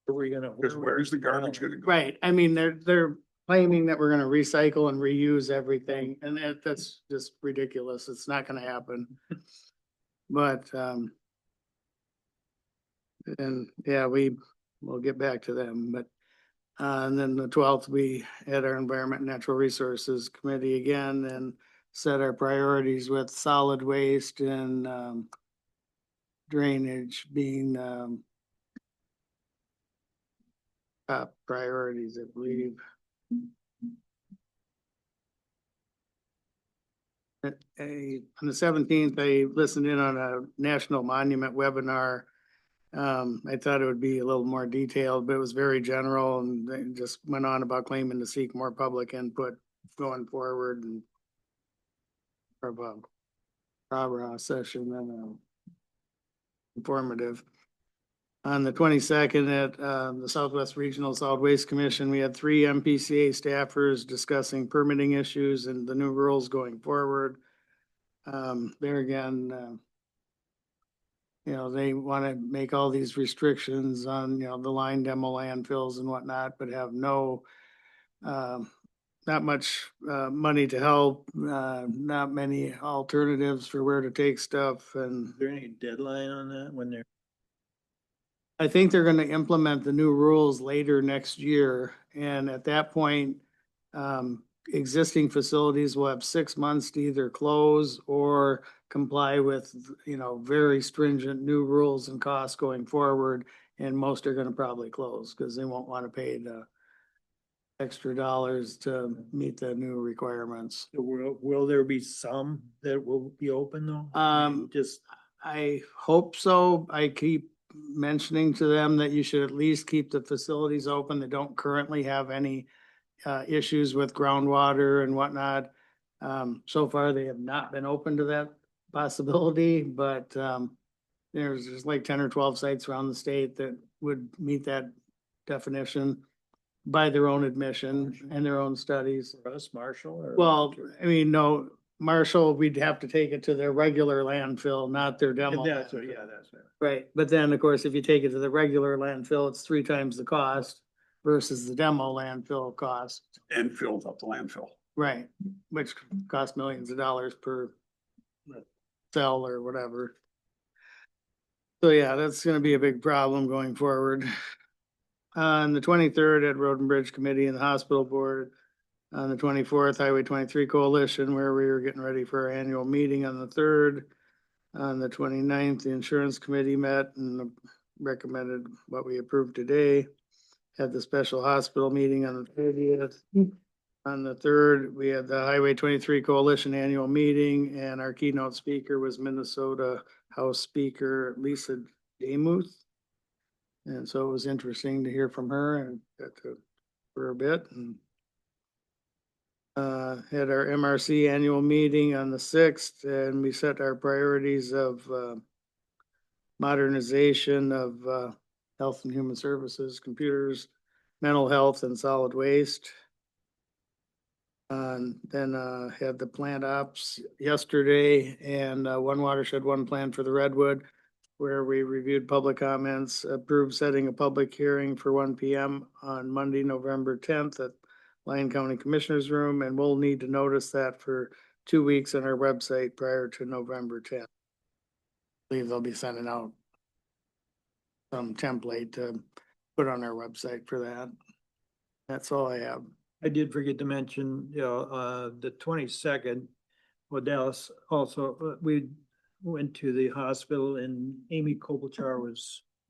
Speaker 5: Where we gonna?
Speaker 3: Because where's the garbage gonna go?
Speaker 1: Right, I mean, they're claiming that we're gonna recycle and reuse everything, and that's just ridiculous, it's not gonna happen. But, and, yeah, we'll get back to them, but, and then the 12th, we had our Environment and Natural Resources Committee again, and set our priorities with solid waste and, drainage being, top priorities, I believe. On the 17th, I listened in on a national monument webinar. I thought it would be a little more detailed, but it was very general and they just went on about claiming to seek more public input going forward and of a rah-rah session than informative. On the 22nd at the Southwest Regional Solid Waste Commission, we had 3 MPCA staffers discussing permitting issues and the new rules going forward. There again, you know, they want to make all these restrictions on, you know, the line demo landfills and whatnot, but have no, not much money to help, not many alternatives for where to take stuff and.
Speaker 5: Is there any deadline on that when they're?
Speaker 1: I think they're gonna implement the new rules later next year, and at that point, existing facilities will have 6 months to either close or comply with, you know, very stringent new rules and costs going forward, and most are gonna probably close, because they won't want to pay the extra dollars to meet the new requirements.
Speaker 5: Will there be some that will be open though? Just,
Speaker 1: I hope so. I keep mentioning to them that you should at least keep the facilities open that don't currently have any issues with groundwater and whatnot. So far, they have not been open to that possibility, but there's like 10 or 12 sites around the state that would meet that definition by their own admission and their own studies.
Speaker 5: for us, Marshall? Or?
Speaker 1: Well, I mean, no, Marshall, we'd have to take it to their regular landfill, not their demo.
Speaker 5: That's what,
Speaker 1: landfill.
Speaker 5: yeah, that's what.
Speaker 1: Right, but then, of course, if you take it to the regular landfill, it's 3 times the cost versus the demo landfill cost.
Speaker 3: And filled up the landfill.
Speaker 1: Right, which costs millions of dollars per cell or whatever. So yeah, that's gonna be a big problem going forward. On the 23rd at Road and Bridge Committee and the Hospital Board. On the 24th, Highway 23 Coalition, where we were getting ready for our annual meeting on the 3rd. On the 29th, the Insurance Committee met and recommended what we approved today. Had the special hospital meeting on the 30th. On the 3rd, we had the Highway 23 Coalition Annual Meeting, and our keynote speaker was Minnesota House Speaker Lisa Demuth. And so it was interesting to hear from her and got to for a bit and had our MRC annual meeting on the 6th, and we set our priorities of modernization of health and human services, computers, mental health, and solid waste. And then had the plant ops yesterday, and one watershed, one plan for the Redwood, where we reviewed public comments, approved setting a public hearing for 1 PM on Monday, November 10th at Lyon County Commissioners Room, and we'll need to notice that for 2 weeks on our website prior to November 10th. I believe they'll be sending out some template to put on our website for that. That's all I have.
Speaker 5: I did forget to mention, the 22nd, well, Dallas also, we went to the hospital and Amy Kopichar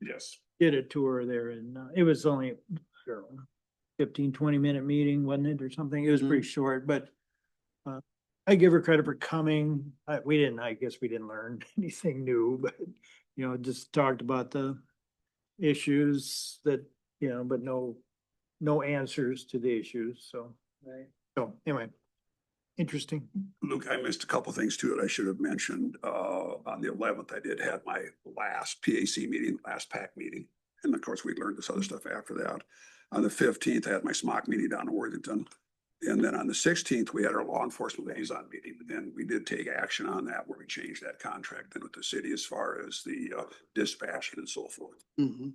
Speaker 3: Yes.
Speaker 5: did a tour there and it was only, I don't know, 15, 20-minute meeting, wasn't it, or something? It was pretty short, but I give her credit for coming. I guess we didn't learn anything new, but, just talked about the issues that, but no answers to the issues, so.
Speaker 1: Right.
Speaker 5: So, anyway, interesting.
Speaker 3: Luke, I missed a couple things too that I should have mentioned. On the 11th, I did have my last PAC meeting, last PAC meeting. And of course, we learned this other stuff after that. On the 15th, I had my SMOC meeting down in Worthington. And then on the 16th, we had our law enforcement liaison meeting. And we did take action on that where we changed that contract then with the city as far as the dispatching and so forth.
Speaker 1: Mhm.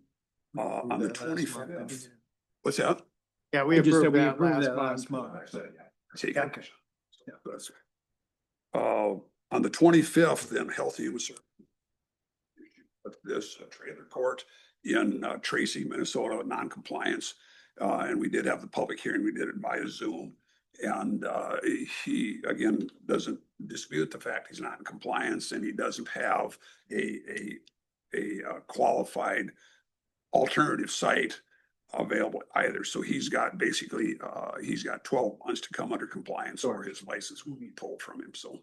Speaker 3: On the 25th, what's that?
Speaker 1: Yeah, we
Speaker 5: I just said
Speaker 1: approved
Speaker 5: we
Speaker 1: that
Speaker 5: approved
Speaker 1: last
Speaker 5: that last
Speaker 1: month.
Speaker 5: month.
Speaker 3: Take
Speaker 1: Okay.
Speaker 3: action. That's- on the 25th, then Health Human Services. This trailer court in Tracy, Minnesota, non-compliance. And we did have the public hearing. We did it via Zoom. And he, again, doesn't dispute the fact he's not in compliance and he doesn't have a qualified alternative site available either. So he's got basically, he's got 12 months to come under compliance or his license will be pulled from him. So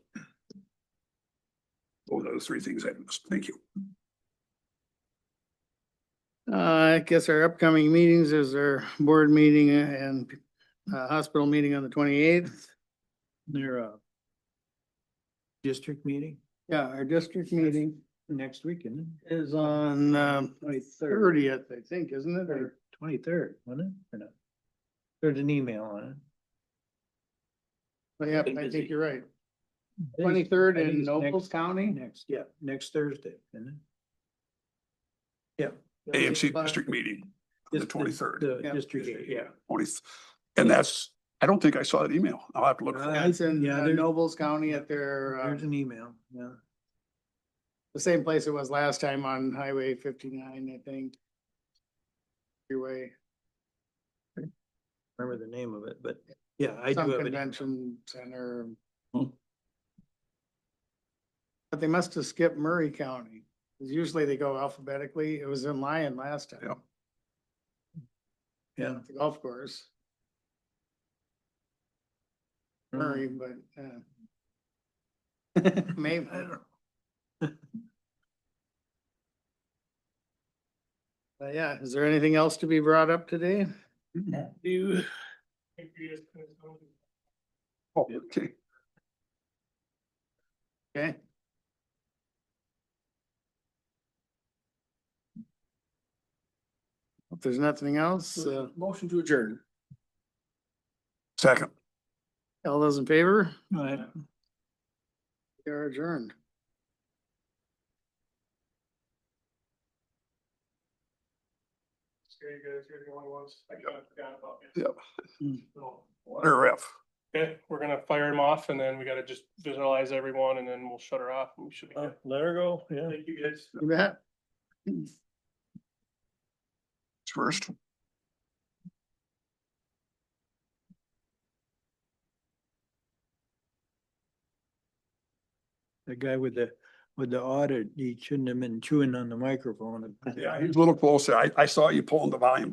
Speaker 3: those are the three things I missed. Thank you.
Speaker 1: I guess our upcoming meetings is our board meeting and hospital meeting on the 28th.
Speaker 5: Their district meeting
Speaker 1: Yeah, our district meeting
Speaker 5: next week, isn't it?
Speaker 1: is on
Speaker 5: 23rd,
Speaker 1: 30th, I think, isn't it? Or
Speaker 5: 23rd, wasn't it? Or no? There's an email on it.
Speaker 1: But yeah, I think you're right. 23rd in Nobles County?
Speaker 5: Next Thursday, isn't it? Yeah.
Speaker 3: AMC district meeting on the 23rd.
Speaker 5: The
Speaker 1: Yeah.
Speaker 5: district, yeah.
Speaker 3: And that's, I don't think I saw that email. I'll have to look for
Speaker 1: Yeah,
Speaker 3: it.
Speaker 1: it's in
Speaker 5: there's-
Speaker 1: Nobles County at their,
Speaker 5: There's an email, yeah.
Speaker 1: the same place it was last time on Highway 59, I think. Freeway,
Speaker 5: Remember the name of it, but yeah, I do
Speaker 1: some
Speaker 5: have it.
Speaker 1: convention center.
Speaker 3: Hmm.
Speaker 1: But they must have skipped Murray County, because usually they go alphabetically. It was in Lyon last time.
Speaker 3: Yeah.
Speaker 5: Yeah.
Speaker 1: The golf course, Murray, but, maybe.
Speaker 5: I don't know.
Speaker 1: Yeah, is there anything else to be brought up today?
Speaker 2: You.
Speaker 3: Oh, okay.
Speaker 1: Okay. If there's nothing else,
Speaker 2: Motion to adjourn.
Speaker 3: Second.
Speaker 1: all those in favor?
Speaker 5: All right.
Speaker 1: We are adjourned.
Speaker 3: Yep. Water F.
Speaker 13: Okay, we're gonna fire him off and then we gotta just visualize everyone and then we'll shut her off and we should be good.
Speaker 5: Let her go, yeah.
Speaker 13: Thank you guys.
Speaker 1: You bet.
Speaker 3: First.
Speaker 5: The guy with the audit, he shouldn't have been chewing on the microphone.
Speaker 3: Yeah, he's a little closer. I saw you pulling the volume